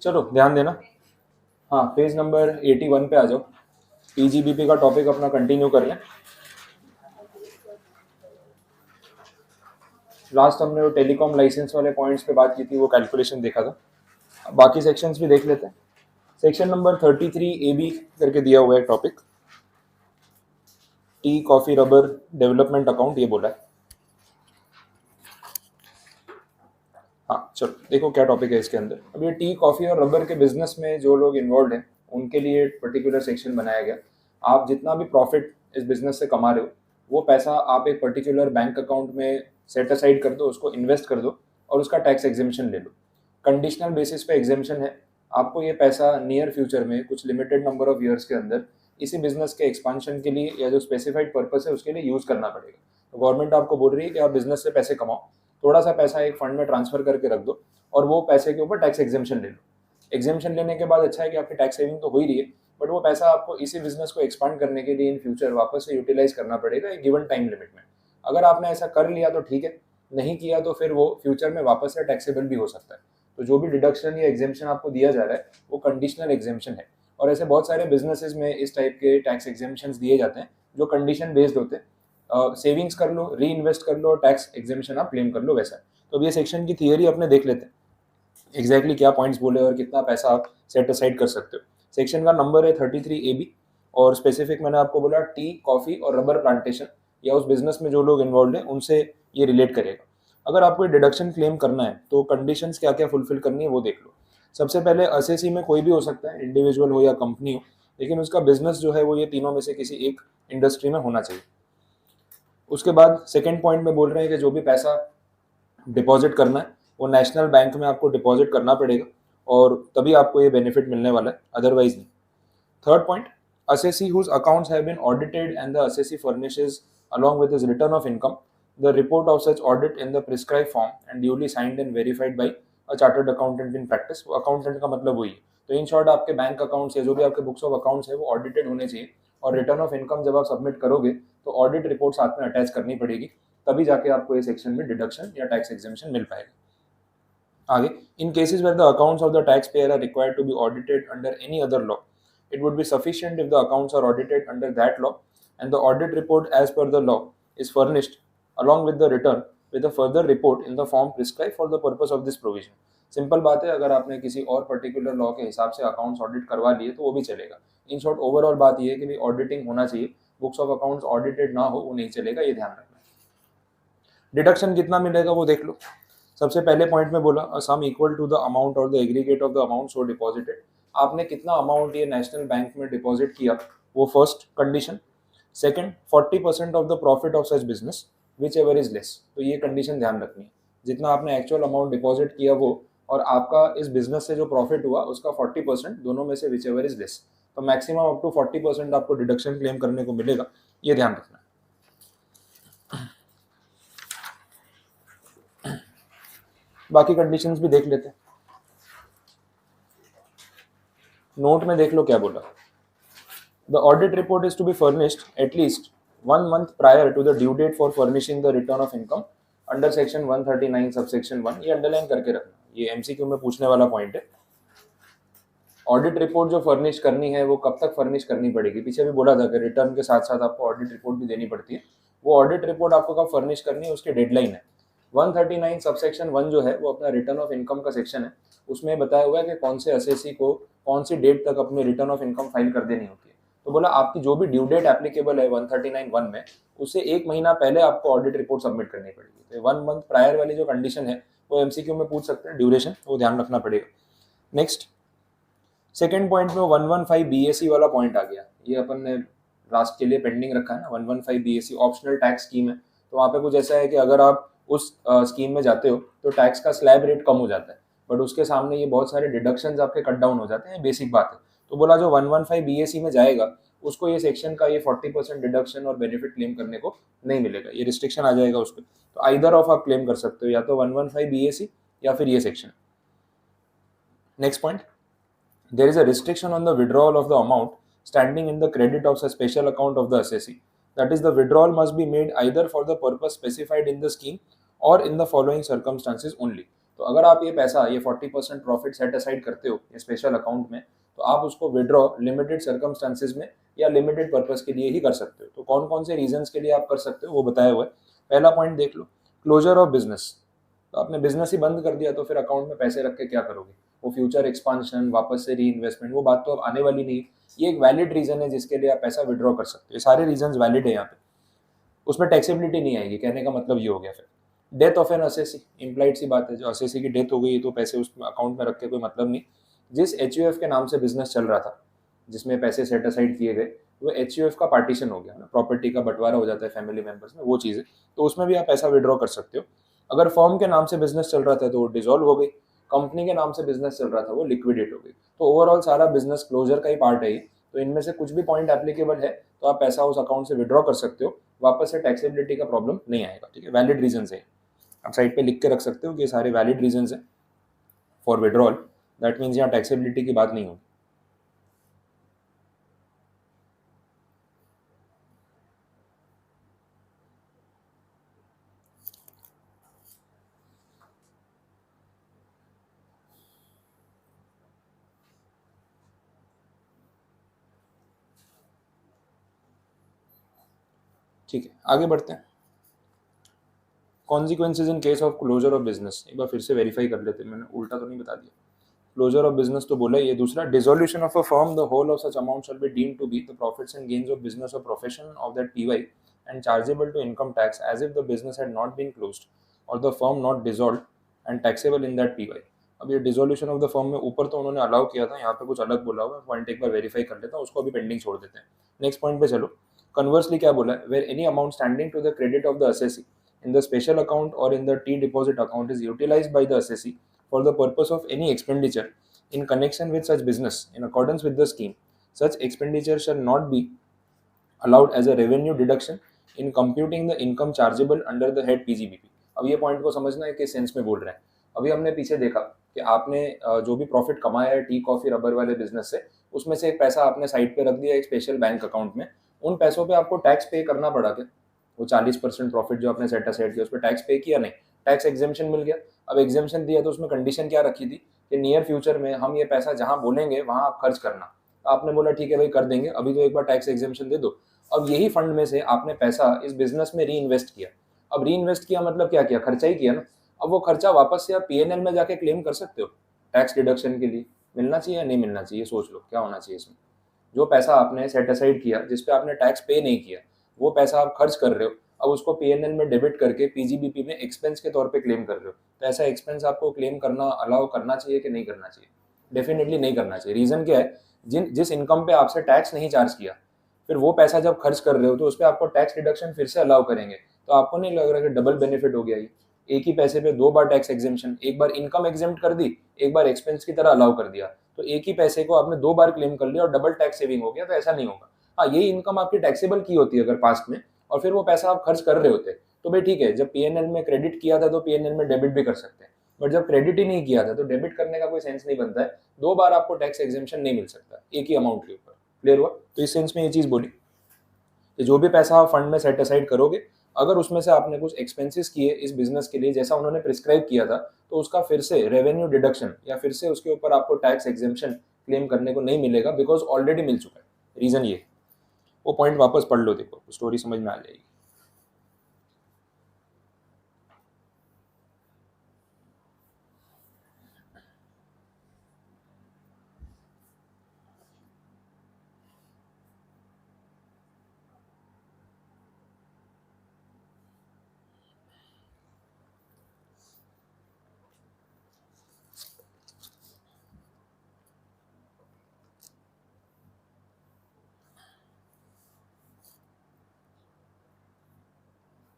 चलो ध्यान देना। हाँ, पेज नंबर 81 पे आ जाओ। पीजीबीपी का टॉपिक अपना कंटिन्यू कर लें। लास्ट हमने वो टेलीकॉम लाइसेंस वाले पॉइंट्स पे बात की थी, वो कैलकुलेशन देखा था। बाकी सेक्शंस भी देख लेते हैं। सेक्शन नंबर 33 ए बी करके दिया हुआ है topic, T coffee rubber development account, ये बोला है। हाँ चलो देखो क्या टॉपिक है इसके अंदर। अब ये टी कॉफी और रबर के बिजनेस में जो लोग इन्वॉल्व हैं उनके लिए पर्टिकुलर सेक्शन बनाया गया। आप जितना भी प्रॉफिट इस बिजनेस से कमा रहे हो वो पैसा आप एक पर्टिकुलर बैंक अकाउंट में सेट असाइड कर दो, उसको इन्वेस्ट कर दो और उसका टैक्स एग्जेम्पशन ले लो। कंडीशनल बेसिस पे एग्जेम्पशन है। आपको ये पैसा नियर फ्यूचर में कुछ लिमिटेड नंबर ऑफ ईयर्स के अंदर इसी बिजनेस के एक्सपांशन के लिए या जो स्पेसिफाइड पर्पस है उसके लिए यूज करना पड़ेगा। तो गवर्नमेंट आपको बोल रही है कि आप बिजनेस से पैसे कमाओ, थोड़ा सा पैसा एक फंड में ट्रांसफर करके रख दो और वो पैसे के ऊपर टैक्स एग्जेम्पशन ले लो। एग्जेम्पशन लेने के बाद अच्छा है कि आपकी टैक्स सेविंग तो हो ही रही है, बट वो पैसा आपको इसी बिजनेस को एक्सपांड करने के लिए इन फ्यूचर वापस से यूटिलाइज करना पड़ेगा एक गिवन टाइम लिमिट में। अगर आपने ऐसा कर लिया तो ठीक है, नहीं किया तो फिर वो फ्यूचर में वापस से टैक्सेबल भी हो सकता है। तो जो भी डिडक्शन या एग्जेम्पशन आपको दिया जा रहा है वो कंडीशनल एग्जेम्पशन है। और ऐसे बहुत सारे बिजनेसेस में इस टाइप के टैक्स एग्जेम्पशंस दिए जाते हैं जो कंडीशन बेस्ड होते हैं। सेविंग्स कर लो, री इन्वेस्ट कर लो और टैक्स एग्जेम्पशन आप क्लेम कर लो, वैसा। तो अब ये सेक्शन की थियरी अपने देख लेते हैं एग्जैक्टली क्या पॉइंट्स बोले और कितना पैसा आप सेट असाइड कर सकते हो। सेक्शन का नंबर है 33 ए बी और स्पेसिफिक मैंने आपको बोला टी कॉफी और रबर प्लांटेशन या उस बिजनेस में जो लोग इन्वॉल्व हैं उनसे ये रिलेट करेगा। अगर आपको डिडक्शन क्लेम करना है तो कंडीशंस क्या क्या फुलफिल करनी है वो देख लो। सबसे पहले असेसी में कोई भी हो सकता है, इंडिविजुअल हो या कंपनी हो, लेकिन उसका बिजनेस जो है वो ये तीनों में से किसी एक इंडस्ट्री में होना चाहिए। उसके बाद सेकेंड पॉइंट में बोल रहे हैं कि जो भी पैसा डिपॉजिट करना है वो नेशनल बैंक में आपको डिपॉजिट करना पड़ेगा और तभी आपको ये बेनिफिट मिलने वाला है, अदरवाइज नहीं। Third point, assessee whose accounts have been audited and the assessee furnishes along with his return of income the report of such audit in the prescribed form and duly signed and verified by a chartered accountant in practice। Accountant का मतलब वही है। तो in short आपके bank accounts या जो भी आपके बुक्स ऑफ अकाउंट्स है वो ऑडिटेड होने चाहिए और रिटर्न ऑफ इनकम जब आप सबमिट करोगे तो ऑडिट रिपोर्ट साथ में अटैच करनी पड़ेगी, तभी जाके आपको ये सेक्शन में डिडक्शन या टैक्स एग्जेम्पशन मिल पाएगा। आगे, in cases where the accounts of the taxpayer are required to be audited under any other law, it would be sufficient if the accounts are audited under that law and the audit report as per the law is furnished along with the return with a further report in the form prescribed for the purpose of this provision। Simple बात है, अगर आपने किसी और particular law के हिसाब से accounts audit करवा लिए तो वो भी चलेगा। इन शॉर्ट ओवरऑल बात ये है कि भाई ऑडिटिंग होना चाहिए, बुक्स ऑफ अकाउंट्स ऑडिटेड ना हो वो नहीं चलेगा, ये ध्यान रखना। डिडक्शन कितना मिलेगा वो देख लो। सबसे पहले पॉइंट में बोला sum equal to the amount or the aggregate of the amount so deposited. आपने कितना अमाउंट ये नेशनल बैंक में डिपॉजिट किया वो first condition. Second, 40% of the profit of such business which ever is less. तो ये कंडीशन ध्यान रखनी है, जितना आपने एक्चुअल अमाउंट डिपॉजिट किया वो और आपका इस बिजनेस से जो प्रॉफिट हुआ उसका 40% दोनों में से विच एवर इज लेस। तो मैक्सिमम अप टू 40% आपको डिडक्शन क्लेम करने को मिलेगा, ये ध्यान रखना। बाकी कंडीशंस भी देख लेते हैं। नोट में देख लो क्या बोला। The audit report is to be furnished at least 1 month prior to the due date for furnishing the return of income under section 139 subsection 1। ये अंडरलाइन करके रखना, ये एमसीक्यू में पूछने वाला पॉइंट है। ऑडिट रिपोर्ट जो फर्निश करनी है वो कब तक फर्निश करनी पड़ेगी, पीछे भी बोला था कि रिटर्न के साथ साथ आपको ऑडिट रिपोर्ट भी देनी पड़ती है। वो ऑडिट रिपोर्ट आपको कब फर्निश करनी है उसकी डेडलाइन है। 139 सबसेक्शन 1 जो है वो अपना रिटर्न ऑफ इनकम का सेक्शन है, उसमें बताया हुआ है कि कौन से असेसी को कौन सी डेट तक अपने रिटर्न ऑफ इनकम फाइल कर देनी होती है। तो बोला आपकी जो भी ड्यू डेट एप्लीकेबल है 139(1) में, उससे 1 महीना पहले आपको ऑडिट रिपोर्ट सबमिट करनी पड़ेगी। तो 1 month प्रायर वाली जो कंडीशन है वो एमसीक्यू में पूछ सकते हैं, ड्यूरेशन वो ध्यान रखना पड़ेगा। नेक्स्ट, सेकेंड पॉइंट में 115 बीएसई वाला पॉइंट आ गया, ये अपन ने लास्ट के लिए पेंडिंग रखा है ना। 115 बीएसई ऑप्शनल टैक्स स्कीम है, तो वहाँ पे कुछ ऐसा है कि अगर आप उस स्कीम में जाते हो तो टैक्स का स्लैब रेट कम हो जाता है, बट उसके सामने ये बहुत सारे डिडक्शंस आपके कट डाउन हो जाते हैं, बेसिक बात है। तो बोला जो 115 बीएसई में जाएगा उसको ये सेक्शन का ये 40% डिडक्शन और बेनिफिट क्लेम करने को नहीं मिलेगा, ये रिस्ट्रिक्शन आ जाएगा उस पर। तो आइदर ऑफ आप क्लेम कर सकते हो, या तो 115 बीएसई या फिर ये section. Next point, there is a restriction on the withdrawal of the amount standing in the credit of a special account of the assessee. That is, the withdrawal must be made either for the purpose specified in the scheme और in the following circumstances only. तो अगर आप ये पैसा, ये 40% profit set aside करते हो ये स्पेशल अकाउंट में, तो आप उसको विड्रॉ लिमिटेड सर्कमस्टांसेस में या लिमिटेड पर्पस के लिए ही कर सकते हो। तो कौन कौन से रीजंस के लिए आप कर सकते हो वो बताया हुआ है। पहला पॉइंट देख लो, क्लोजर ऑफ बिजनेस। तो आपने बिजनेस ही बंद कर दिया तो फिर अकाउंट में पैसे रख के क्या करोगे? वो फ्यूचर एक्सपांशन, वापस से री इन्वेस्टमेंट, वो बात तो अब आने वाली नहीं। ये एक वैलिड रीजन है जिसके लिए आप पैसा विड्रॉ कर सकते हो। ये सारे रीजन वैलिड है यहाँ पे, उसमें टैक्सेबिलिटी नहीं आएगी। कहने का मतलब ये हो गया। फिर death of an assessee, implied सी बात है, जो असेसी की डेथ हो गई तो पैसे उस अकाउंट में रख के कोई मतलब नहीं। जिस एचयूएफ के नाम से बिजनेस चल रहा था, जिसमें पैसे सेट असाइड किए गए, वो एचयूएफ का पार्टीशन हो गया ना, प्रॉपर्टी का बंटवारा हो जाता है फैमिली मेंबर्स में, वो चीज़ है। तो उसमें भी आप पैसा विड्रॉ कर सकते हो। अगर फर्म के नाम से बिजनेस चल रहा था तो वो डिसॉल्व हो गई, कंपनी के नाम से बिजनेस चल रहा था वो लिक्विडेट हो गई। तो ओवरऑल सारा बिजनेस क्लोजर का ही पार्ट है ये। तो इनमें से कुछ भी पॉइंट एप्लीकेबल है तो आप पैसा उस अकाउंट से विड्रॉ कर सकते हो, वापस से टैक्सेबिलिटी का प्रॉब्लम नहीं आएगा। ठीक है, वैलिड रीजन है। आप साइड पे लिख के रख सकते हो कि ये सारे वैलिड रीजन है फॉर विड्रॉल। दैट मीन्स यहाँ टैक्सेबिलिटी की बात नहीं होगी। ठीक है, आगे बढ़ते हैं। Consequences in case of closure of business, एक बार फिर से वेरीफाई कर लेते हैं, मैंने उल्टा तो नहीं बता दिया। क्लोजर ऑफ बिजनेस तो बोला ये। दूसरा, dissolution of a firm, the whole of such amount shall be deemed to be the profits and gains of business or profession of that PY and chargeable to income tax as if the business had not been closed or the firm not dissolved and taxable in that PY. अब ये dissolution of the firm में ऊपर तो उन्होंने allow किया था, यहाँ पे कुछ अलग बोला हुआ है। पॉइंट एक बार वेरीफाई कर लेता हूँ, उसको अभी पेंडिंग छोड़ देते हैं। नेक्स्ट पॉइंट पे चलो। कन्वर्सली क्या बोला है, where any amount standing to the credit of the assessee in the special account or in the T deposit account is utilized by the assessee for the purpose of any expenditure in connection with such business in accordance with the scheme, such expenditure shall not be allowed as a revenue deduction in computing the income chargeable under the head PGBP। अब ये point को समझना है किस sense में बोल रहे हैं। अभी हमने पीछे देखा कि आपने जो भी प्रॉफिट कमाया है टी कॉफी रबर वाले बिजनेस से, उसमें से एक पैसा आपने साइड पे रख दिया एक स्पेशल बैंक अकाउंट में। उन पैसों पे आपको टैक्स पे करना पड़ा क्या? वो 40% प्रॉफिट जो आपने सेट असाइड किया उस पर टैक्स पे किया? नहीं, टैक्स एग्जेम्पशन मिल गया। अब एग्जेम्पशन दिया तो उसमें कंडीशन क्या रखी थी कि नियर फ्यूचर में हम ये पैसा जहां बोलेंगे वहां आप खर्च करना। आपने बोला ठीक है भाई कर देंगे, अभी तो एक बार टैक्स एग्जेम्पशन दे दो। अब यही फंड में से आपने पैसा इस बिजनेस में री इन्वेस्ट किया। अब री इन्वेस्ट किया मतलब क्या किया? खर्चा ही किया ना। अब वो खर्चा वापस से आप पीएनएल में जाके क्लेम कर सकते हो टैक्स डिडक्शन के लिए। मिलना चाहिए या नहीं मिलना चाहिए, सोच लो क्या होना चाहिए इसमें। जो पैसा आपने सेट असाइड किया जिसपे आपने टैक्स पे नहीं किया, वो पैसा आप खर्च कर रहे हो, अब उसको पीएनएल में डेबिट करके पीजीबीपी में एक्सपेंस के तौर पे क्लेम कर रहे हो। तो ऐसा एक्सपेंस आपको क्लेम करना अलाउ करना चाहिए कि नहीं करना चाहिए? डेफिनेटली नहीं करना चाहिए। रीजन क्या है? जिस इनकम पे आपसे टैक्स नहीं चार्ज किया, फिर वो पैसा जब खर्च कर रहे हो तो उस पर आपको टैक्स डिडक्शन फिर से अलाउ करेंगे। तो आपको नहीं लग रहा कि डबल बेनिफिट हो गया ये? एक ही पैसे पे दो बार टैक्स एग्जेम्पशन, एक बार इनकम एग्जेम्प्ट कर दी, एक बार एक्सपेंस की तरह अलाउ कर दिया। तो एक ही पैसे को आपने दो बार क्लेम कर लिया और डबल टैक्स सेविंग हो गया। तो ऐसा नहीं होगा। हाँ, ये इनकम आपकी टैक्सेबल की होती है अगर पास्ट में, और फिर वो पैसा आप खर्च कर रहे होते तो भाई ठीक है, जब पीएनएल में क्रेडिट किया था तो पीएनएल में डेबिट भी कर सकते हैं। बट जब क्रेडिट ही नहीं किया था तो डेबिट करने का कोई सेंस नहीं बनता है। दो बार आपको टैक्स एग्जेम्पशन नहीं मिल सकता एक ही अमाउंट के ऊपर। क्लियर हुआ? तो इस सेंस में ये चीज बोली कि जो भी पैसा आप फंड में सेट असाइड करोगे, अगर उसमें से आपने कुछ एक्सपेंसेस किए इस बिजनेस के लिए जैसा उन्होंने प्रिस्क्राइब किया था, तो उसका फिर से रेवेन्यू डिडक्शन या फिर से उसके ऊपर आपको टैक्स एग्जेम्पशन क्लेम करने को नहीं मिलेगा, बिकॉज ऑलरेडी मिल चुका है। रीजन ये, वो पॉइंट वापस पढ़ लो, देखो स्टोरी समझ में आ जाएगी।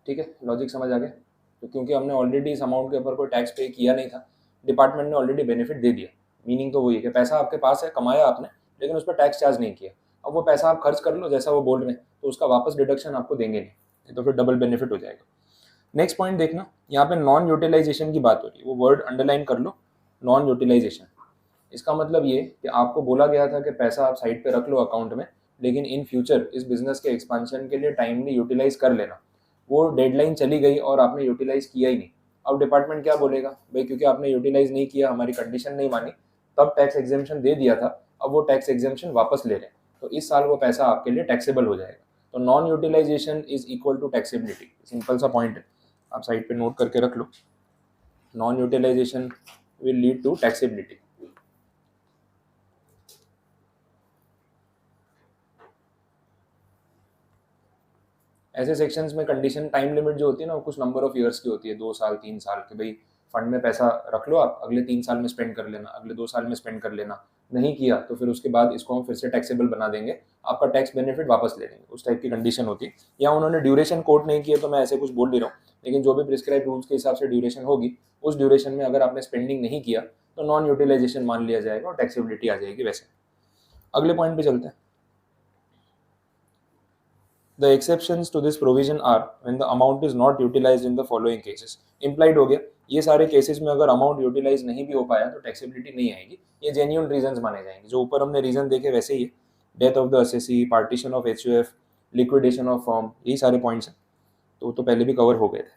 ठीक है, लॉजिक समझ आ गया? तो क्योंकि हमने ऑलरेडी इस अमाउंट के ऊपर कोई टैक्स पे किया नहीं था, डिपार्टमेंट ने ऑलरेडी बेनिफिट दे दिया। मीनिंग तो वही है कि पैसा आपके पास है, कमाया आपने, लेकिन उस पर टैक्स चार्ज नहीं किया। अब वो पैसा आप खर्च कर लो जैसा वो बोल रहे हैं, तो उसका वापस डिडक्शन आपको देंगे नहीं, तो फिर डबल बेनिफिट हो जाएगा। नेक्स्ट पॉइंट देखना, यहाँ पे नॉन यूटिलाइजेशन की बात हो रही है, वो वर्ड अंडरलाइन कर लो, नॉन यूटिलाइजेशन। इसका मतलब ये कि आपको बोला गया था कि पैसा आप साइड पे रख लो अकाउंट में, लेकिन इन फ्यूचर इस बिजनेस के एक्सपांशन के लिए टाइमली यूटिलाइज कर लेना। वो डेडलाइन चली गई और आपने यूटिलाइज किया ही नहीं। अब डिपार्टमेंट क्या बोलेगा, भाई क्योंकि आपने यूटिलाइज नहीं किया, हमारी कंडीशन नहीं मानी, तब टैक्स एग्जेम्पशन दे दिया था, अब वो टैक्स एग्जेम्पशन वापस ले रहे हैं, तो इस साल वो पैसा आपके लिए टैक्सेबल हो जाएगा। तो non utilisation is equal to taxability, simple सा पॉइंट है, आप साइड पे नोट करके रख लो। Non utilisation will lead to taxability. ऐसे सेक्शंस में कंडीशन टाइम लिमिट जो होती है ना, वो कुछ नंबर ऑफ ईयर्स की होती है, 2 साल 3 साल के, भाई फंड में पैसा रख लो आप, अगले 3 साल में स्पेंड कर लेना, अगले 2 साल में स्पेंड कर लेना, नहीं किया तो फिर उसके बाद इसको हम फिर से टैक्सेबल बना देंगे, आपका टैक्स बेनिफिट वापस ले लेंगे, उस टाइप की कंडीशन होती है। या उन्होंने ड्यूरेशन कोट नहीं किया तो मैं ऐसे कुछ बोल नहीं रहा हूँ, लेकिन जो भी प्रिस्क्राइब रूल्स के हिसाब से ड्यूरेशन होगी, उस ड्यूरेशन में अगर आपने स्पेंडिंग नहीं किया तो नॉन यूटिलाइजेशन मान लिया जाएगा और टैक्सेबिलिटी आ जाएगी। वैसे अगले पॉइंट पे चलते हैं। The exceptions to this provision are when the amount is not utilized in the following cases. Implied हो गया, ये सारे केसेस में अगर अमाउंट यूटिलाइज नहीं भी हो पाया तो टैक्सेबिलिटी नहीं आएगी, ये जेन्युइन रीजंस माने जाएंगे। जो ऊपर हमने रीजन देखे वैसे ही, death of the assessee, partition of HUF, liquidation of firm, यही सारे पॉइंट्स हैं, तो पहले भी कवर हो गए थे।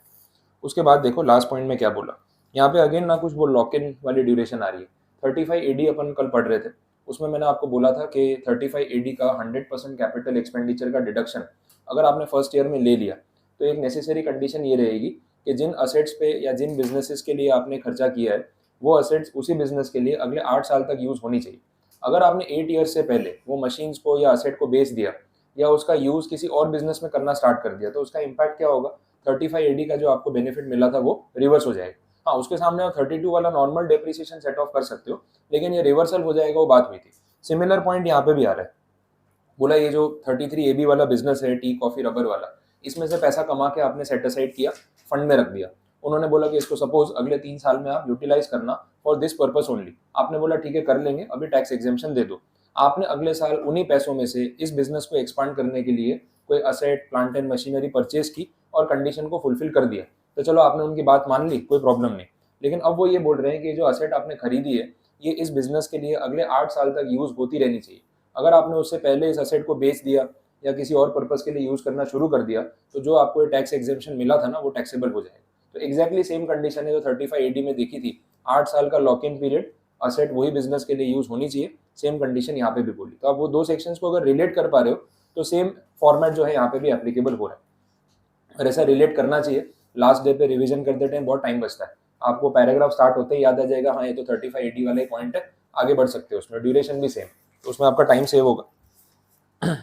उसके बाद देखो लास्ट पॉइंट में क्या बोला, यहाँ पे अगेन ना कुछ वो लॉक इन वाली ड्यूरेशन आ रही है। 35 AD अपन कल पढ़ रहे थे, उसमें मैंने आपको बोला था कि 35 AD का 100% कैपिटल एक्सपेंडिचर का डिडक्शन अगर आपने फर्स्ट ईयर में ले लिया तो एक नेसेसरी कंडीशन ये रहेगी कि जिन असेट्स पे या जिन बिजनेसेस के लिए आपने खर्चा किया है वो असेट्स उसी बिजनेस के लिए अगले 8 साल तक यूज़ होनी चाहिए। अगर आपने 8 ईयर्स से पहले वो मशीन्स को या असेट को बेच दिया या उसका यूज़ किसी और बिजनेस में करना स्टार्ट कर दिया तो उसका इम्पैक्ट क्या होगा, 35 AD का जो आपको बेनिफिट मिला था वो रिवर्स हो जाएगा। हाँ, उसके सामने आप 32 वाला नॉर्मल डेप्रिसिएशन सेट ऑफ कर सकते हो, लेकिन ये रिवर्सल हो जाएगा, वो बात हुई थी। सिमिलर पॉइंट यहाँ पे भी आ रहा है, बोला ये जो 33 AB वाला बिजनेस है, टी कॉफी रबर वाला, इसमें से पैसा कमा के आपने सेट असाइड किया, फंड में रख दिया। उन्होंने बोला कि इसको सपोज अगले 3 साल में आप यूटिलाइज करना फॉर दिस पर्पस ओनली। आपने बोला ठीक है कर लेंगे, अभी टैक्स एग्जेम्पशन दे दो। आपने अगले साल उन्हीं पैसों में से इस बिजनेस को एक्सपांड करने के लिए कोई asset, plant and machinery purchase की और कंडीशन को फुलफिल कर दिया, तो चलो आपने उनकी बात मान ली, कोई प्रॉब्लम नहीं। लेकिन अब वो ये बोल रहे हैं कि जो असेट आपने खरीदी है ये इस बिजनेस के लिए अगले 8 साल तक यूज होती रहनी चाहिए। अगर आपने उससे पहले इस असेट को बेच दिया या किसी और पर्पस के लिए यूज करना शुरू कर दिया तो जो आपको टैक्स एग्जेम्पशन मिला था ना वो टैक्सेबल हो जाएगा। तो एग्जैक्टली सेम कंडीशन है जो 35 AD में देखी थी, 8 साल का लॉक इन पीरियड, असेट वही बिजनेस के लिए यूज होनी चाहिए, सेम कंडीशन यहाँ पे भी बोली। तो आप वो दो सेक्शंस को अगर रिलेट कर पा रहे हो तो सेम फॉर्मेट जो है यहाँ पे भी एप्लीकेबल हो रहा है। और ऐसा रिलेट करना चाहिए, लास्ट डे पे रिवीजन करते टाइम बहुत टाइम बचता है, आपको पैराग्राफ स्टार्ट होते ही याद आ जाएगा, हाँ ये तो 35 AD वाला ही पॉइंट है, आगे बढ़ सकते हो, उसमें ड्यूरेशन भी सेम, तो उसमें आपका टाइम सेव होगा।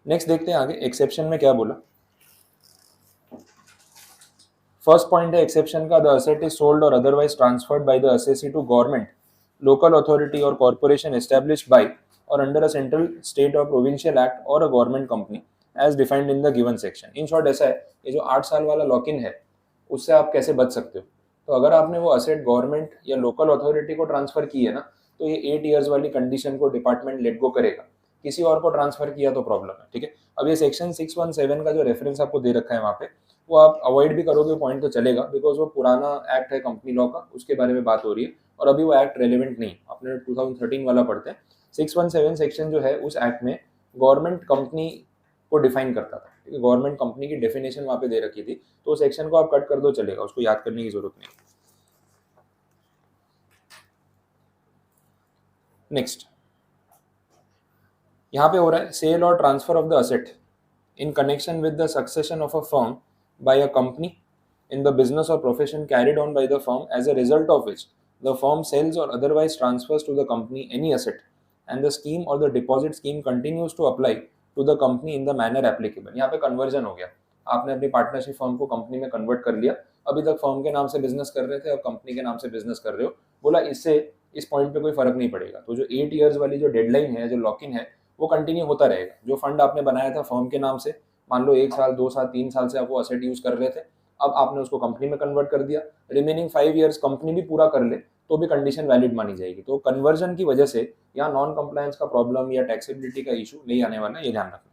नेक्स्ट देखते हैं आगे एक्सेप्शन में क्या बोला। फर्स्ट पॉइंट है एक्सेप्शन का, the asset is sold or otherwise transferred by the assessee to government, local authority or corporation established by or under a central, state or provincial act or a government company as defined in the given section. In short ऐसा है, ये जो 8 साल वाला lock in है उससे आप कैसे बच सकते हो। तो अगर आपने वो असेट गवर्नमेंट या लोकल अथॉरिटी को ट्रांसफर की है ना, तो ये 8 ईयर्स वाली कंडीशन को डिपार्टमेंट लेट गो करेगा, किसी और को ट्रांसफर किया तो प्रॉब्लम है। ठीक है, अब ये सेक्शन 617 का जो रेफरेंस आपको दे रखा है वहाँ पे, वो आप अवॉइड भी करोगे पॉइंट तो चलेगा, बिकॉज वो पुराना एक्ट है कंपनी लॉ का, उसके बारे में बात हो रही है और अभी वो एक्ट रेलिवेंट नहीं, अपने 2013 वाला पढ़ते हैं। 617 सेक्शन जो है उस एक्ट में गवर्नमेंट कंपनी को डिफाइन करता था, गवर्नमेंट कंपनी की डेफिनेशन वहाँ पे दे रखी थी, तो सेक्शन को आप कट कर दो चलेगा, उसको याद करने की जरूरत नहीं। नेक्स्ट यहाँ पे हो रहा है सेल और transfer of the asset in connection with the succession of a firm bye a company in the business or profession carried on by the firm, as a result of which the firm sells or otherwise transfers to the company any asset, and the scheme or the deposit scheme continues to apply to the company in the manner applicable। यहाँ पे conversion हो गया, आपने अपनी partnership firm को company में convert कर लिया, अभी तक फर्म के नाम से बिजनेस कर रहे थे, अब कंपनी के नाम से बिजनेस कर रहे हो, बोला इससे इस पॉइंट पे कोई फर्क नहीं पड़ेगा। तो जो 8 ईयर्स वाली जो डेडलाइन है, जो लॉक इन है, वो कंटिन्यू होता रहेगा। जो फंड आपने बनाया था फर्म के नाम से, मान लो 1 साल 2 साल 3 साल से आप वो असेट यूज कर रहे थे, अब आपने उसको कंपनी में कन्वर्ट कर दिया, रिमेनिंग 5 ईयर्स कंपनी भी पूरा कर ले तो भी कंडीशन वैलिड मानी जाएगी। तो कन्वर्जन की वजह से यहाँ नॉन कंप्लायंस का प्रॉब्लम या टैक्सेबिलिटी का इशू नहीं आने वाला, ये ध्यान रखना।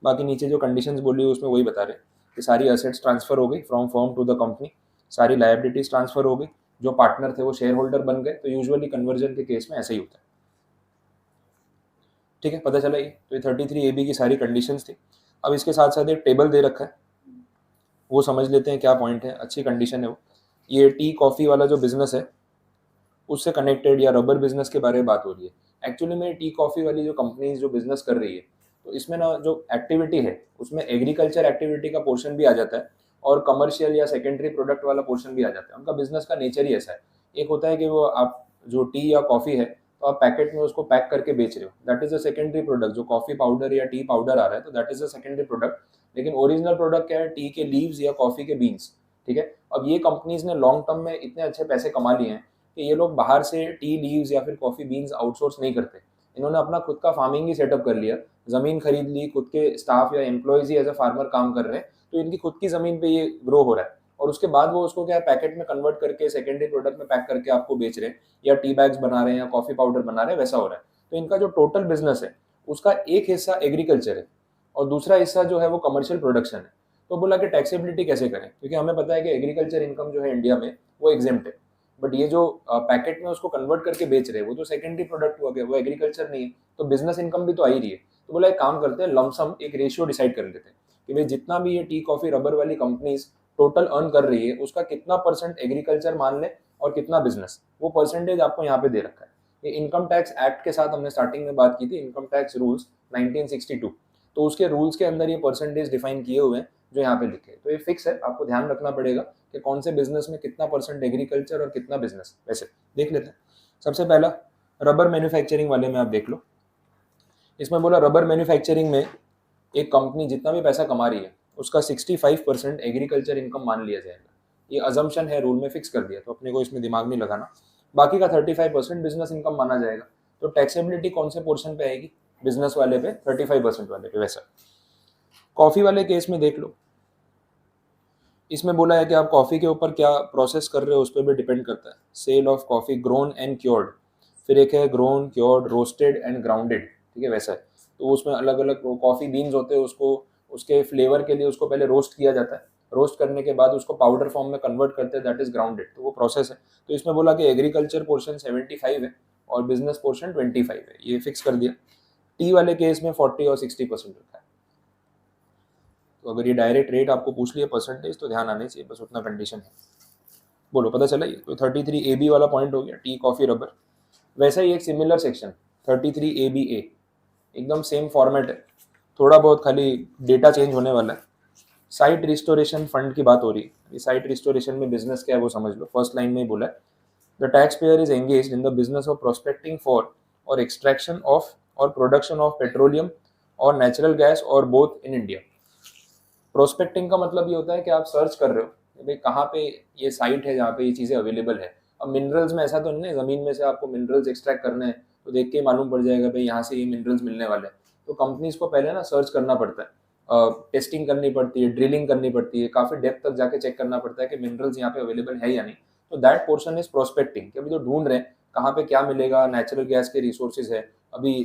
बाकी नीचे जो कंडीशंस बोली उसमें वही बता रहे कि सारी असेट्स ट्रांसफर हो गई from firm to the company, सारी लायबिलिटीज ट्रांसफर हो गई, जो पार्टनर थे वो शेयर होल्डर बन गए, तो यूजुअली कन्वर्जन के केस में ऐसे ही होता है। ठीक है, पता चला ये, तो ये 33 AB की सारी कंडीशंस थी। अब इसके साथ साथ एक टेबल दे रखा है, वो समझ लेते हैं क्या पॉइंट है, अच्छी कंडीशन है वो। ये टी कॉफ़ी वाला जो बिजनेस है उससे कनेक्टेड या रबर बिजनेस के बारे में बात हो रही है। एक्चुअली में टी कॉफ़ी वाली जो कंपनीज जो बिजनेस कर रही है, तो इसमें ना जो एक्टिविटी है उसमें एग्रीकल्चर एक्टिविटी का पोर्शन भी आ जाता है और कमर्शियल या सेकेंडरी प्रोडक्ट वाला पोर्शन भी आ जाता है। उनका बिजनेस का नेचर ही ऐसा है। एक होता है कि वो आप जो टी या कॉफ़ी है तो आप पैकेट में उसको पैक करके बेच रहे हो, that is a secondary product. जो कॉफ़ी पाउडर या टी पाउडर आ रहा है तो that is a secondary product, लेकिन ओरिजिनल प्रोडक्ट क्या है, टी के लीव्स या कॉफ़ी के बीन्स। ठीक है, अब ये कंपनीज ने लॉन्ग टर्म में इतने अच्छे पैसे कमा लिए हैं कि ये लोग बाहर से टी लीव्स या फिर कॉफ़ी बीन्स आउटसोर्स नहीं करते। इन्होंने अपना खुद का फार्मिंग ही सेटअप कर लिया, ज़मीन खरीद ली, खुद के स्टाफ या एम्प्लॉयज़ ही एज अ फार्मर काम कर रहे हैं, तो इनकी खुद की ज़मीन पे ये ग्रो हो रहा है और उसके बाद वो उसको क्या है पैकेट में कन्वर्ट करके सेकेंडरी प्रोडक्ट में पैक करके आपको बेच रहे हैं, या टी बैग्स बना रहे हैं या कॉफ़ी पाउडर बना रहे हैं, वैसा हो रहा है। तो इनका जो टोटल बिजनेस है उसका एक हिस्सा एग्रीकल्चर है और दूसरा हिस्सा जो है वो कमर्शियल प्रोडक्शन है। तो बोला कि टैक्सेबिलिटी कैसे करें, क्योंकि हमें पता है कि एग्रीकल्चर इनकम जो है इंडिया में वो एग्जेम्प्ट है, बट ये जो पैकेट में उसको कन्वर्ट करके बेच रहे हैं वो तो सेकेंडरी प्रोडक्ट हो गया, वो एग्रीकल्चर नहीं है, तो बिजनेस इनकम भी तो आ ही रही है। तो बोला एक काम करते हैं, लमसम एक रेशियो डिसाइड कर लेते हैं कि भाई जितना भी ये टी कॉफी रबर वाली कंपनीज टोटल अर्न कर रही है उसका कितना परसेंट एग्रीकल्चर मान ले और कितना बिजनेस, वो परसेंटेज आपको यहाँ पे दे रखा है। ये इनकम टैक्स एक्ट के साथ हमने स्टार्टिंग में बात की थी, इनकम टैक्स रूल्स 1962, तो उसके रूल्स के अंदर ये परसेंटेज डिफाइन किए हुए हैं जो यहाँ पे लिखे हैं। तो ये फिक्स है, आपको ध्यान रखना पड़ेगा कि कौन से बिजनेस में कितना परसेंट एग्रीकल्चर और कितना बिजनेस। वैसे देख लेते हैं। सबसे पहला रबर मैन्युफैक्चरिंग वाले में आप देख लो, इसमें बोला रबर मैन्युफैक्चरिंग में एक कंपनी जितना भी पैसा कमा रही है उसका 65% एग्रीकल्चर इनकम मान लिया जाएगा। ये अजम्पशन है, रूल में फिक्स कर दिया, तो अपने को इसमें दिमाग नहीं लगाना। बाकी का 35% बिजनेस इनकम माना जाएगा। तो टैक्सेबिलिटी कौन से पोर्शन पे आएगी, बिजनेस वाले पे, 35% वाले पे। वैसा कॉफी वाले केस में देख लो, इसमें बोला है कि आप कॉफ़ी के ऊपर क्या प्रोसेस कर रहे हो उस पर भी डिपेंड करता है। Sale of coffee grown and cured, फिर एक है grown cured roasted and grounded. ठीक है, वैसा है। तो उसमें अलग अलग कॉफ़ी बीन्स होते हैं, उसको उसके फ्लेवर के लिए उसको पहले रोस्ट किया जाता है, रोस्ट करने के बाद उसको पाउडर फॉर्म में कन्वर्ट करते हैं, दैट इज ग्राउंडेड। तो वो प्रोसेस है। तो इसमें बोला कि एग्रीकल्चर पोर्शन 75 है और बिजनेस पोर्शन 25 है, ये फिक्स कर दिया। टी वाले केस में 40 और 60% रखा है। तो अगर ये डायरेक्ट रेट आपको पूछ लिया परसेंटेज तो ध्यान आने चाहिए, बस उतना कंडीशन है। बोलो पता चला ये। तो 33 AB वाला पॉइंट हो गया, टी कॉफ़ी रबर। वैसा ही एक सिमिलर सेक्शन 33 ABA, एकदम सेम फॉर्मेट है, थोड़ा बहुत खाली डेटा चेंज होने वाला है। साइट रिस्टोरेशन फंड की बात हो रही है। साइट रिस्टोरेशन में बिजनेस क्या है वो समझ लो। फर्स्ट लाइन में ही बोला है, the tax payer is engage in the business of prospecting for और एक्सट्रैक्शन ऑफ और प्रोडक्शन ऑफ पेट्रोलियम और नेचुरल गैस और बोथ इन इंडिया। प्रोस्पेक्टिंग का मतलब ये होता है कि आप सर्च कर रहे हो कि भाई कहाँ पे ये साइट है जहाँ पे ये चीज़ें अवेलेबल है। अब मिनरल्स में ऐसा तो नहीं है ज़मीन में से आपको मिनरल्स एक्सट्रैक्ट करने हैं तो देख के ही मालूम पड़ जाएगा भाई यहाँ से ये मिनरल्स मिलने वाले हैं। तो कंपनीज को पहले ना सर्च करना पड़ता है, टेस्टिंग करनी पड़ती है, ड्रिलिंग करनी पड़ती है, काफ़ी डेप्थ तक जाके चेक करना पड़ता है कि मिनरल्स यहाँ पे अवेलेबल है या नहीं। तो दैट पोर्शन इज प्रोस्पेक्टिंग, कि अभी तो ढूंढ रहे हैं कहाँ पे क्या मिलेगा। नेचुरल गैस के रिसोर्सेज है, अभी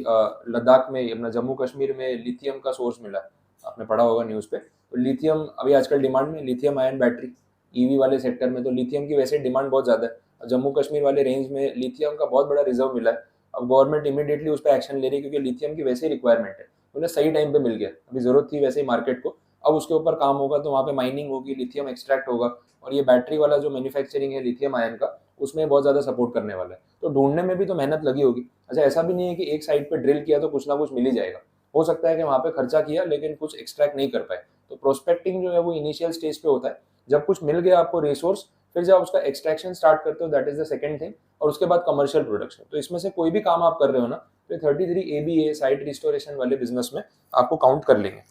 लद्दाख में अपना जम्मू कश्मीर में लिथियम का सोर्स मिला है, आपने पढ़ा होगा न्यूज़ पे। तो लिथियम अभी आजकल डिमांड में, लिथियम आयन बैटरी ईवी वाले सेक्टर में, तो लिथियम की वैसे डिमांड बहुत ज़्यादा है। जम्मू कश्मीर वाले रेंज में लिथियम का बहुत बड़ा रिजर्व मिला है। अब गवर्नमेंट इमीडिएटली उस पर एक्शन ले रही है क्योंकि लिथियम की वैसे ही रिक्वायरमेंट है, उन्हें सही टाइम पे मिल गया, अभी ज़रूरत थी वैसे ही मार्केट को। अब उसके ऊपर काम होगा तो वहाँ पे माइनिंग होगी, लिथियम एक्सट्रैक्ट होगा और ये बैटरी वाला जो मैन्युफैक्चरिंग है लिथियम आयन का, उसमें बहुत ज़्यादा सपोर्ट करने वाला है। तो ढूंढने में भी तो मेहनत लगी होगी। अच्छा, ऐसा भी नहीं है कि एक साइड पे ड्रिल किया तो कुछ ना कुछ मिल ही जाएगा। हो सकता है कि वहाँ पे खर्चा किया लेकिन कुछ एक्सट्रैक्ट नहीं कर पाए। तो प्रोस्पेक्टिंग जो है वो इनिशियल स्टेज पे होता है, जब कुछ मिल गया आपको रिसोर्स, फिर जब उसका एक्सट्रैक्शन स्टार्ट करते हो, that is the second thing, और उसके बाद कमर्शियल प्रोडक्शन। तो इसमें से कोई भी काम आप कर रहे हो ना, तो 33 ABA साइट रिस्टोरेशन वाले बिजनेस में आपको काउंट कर लेंगे।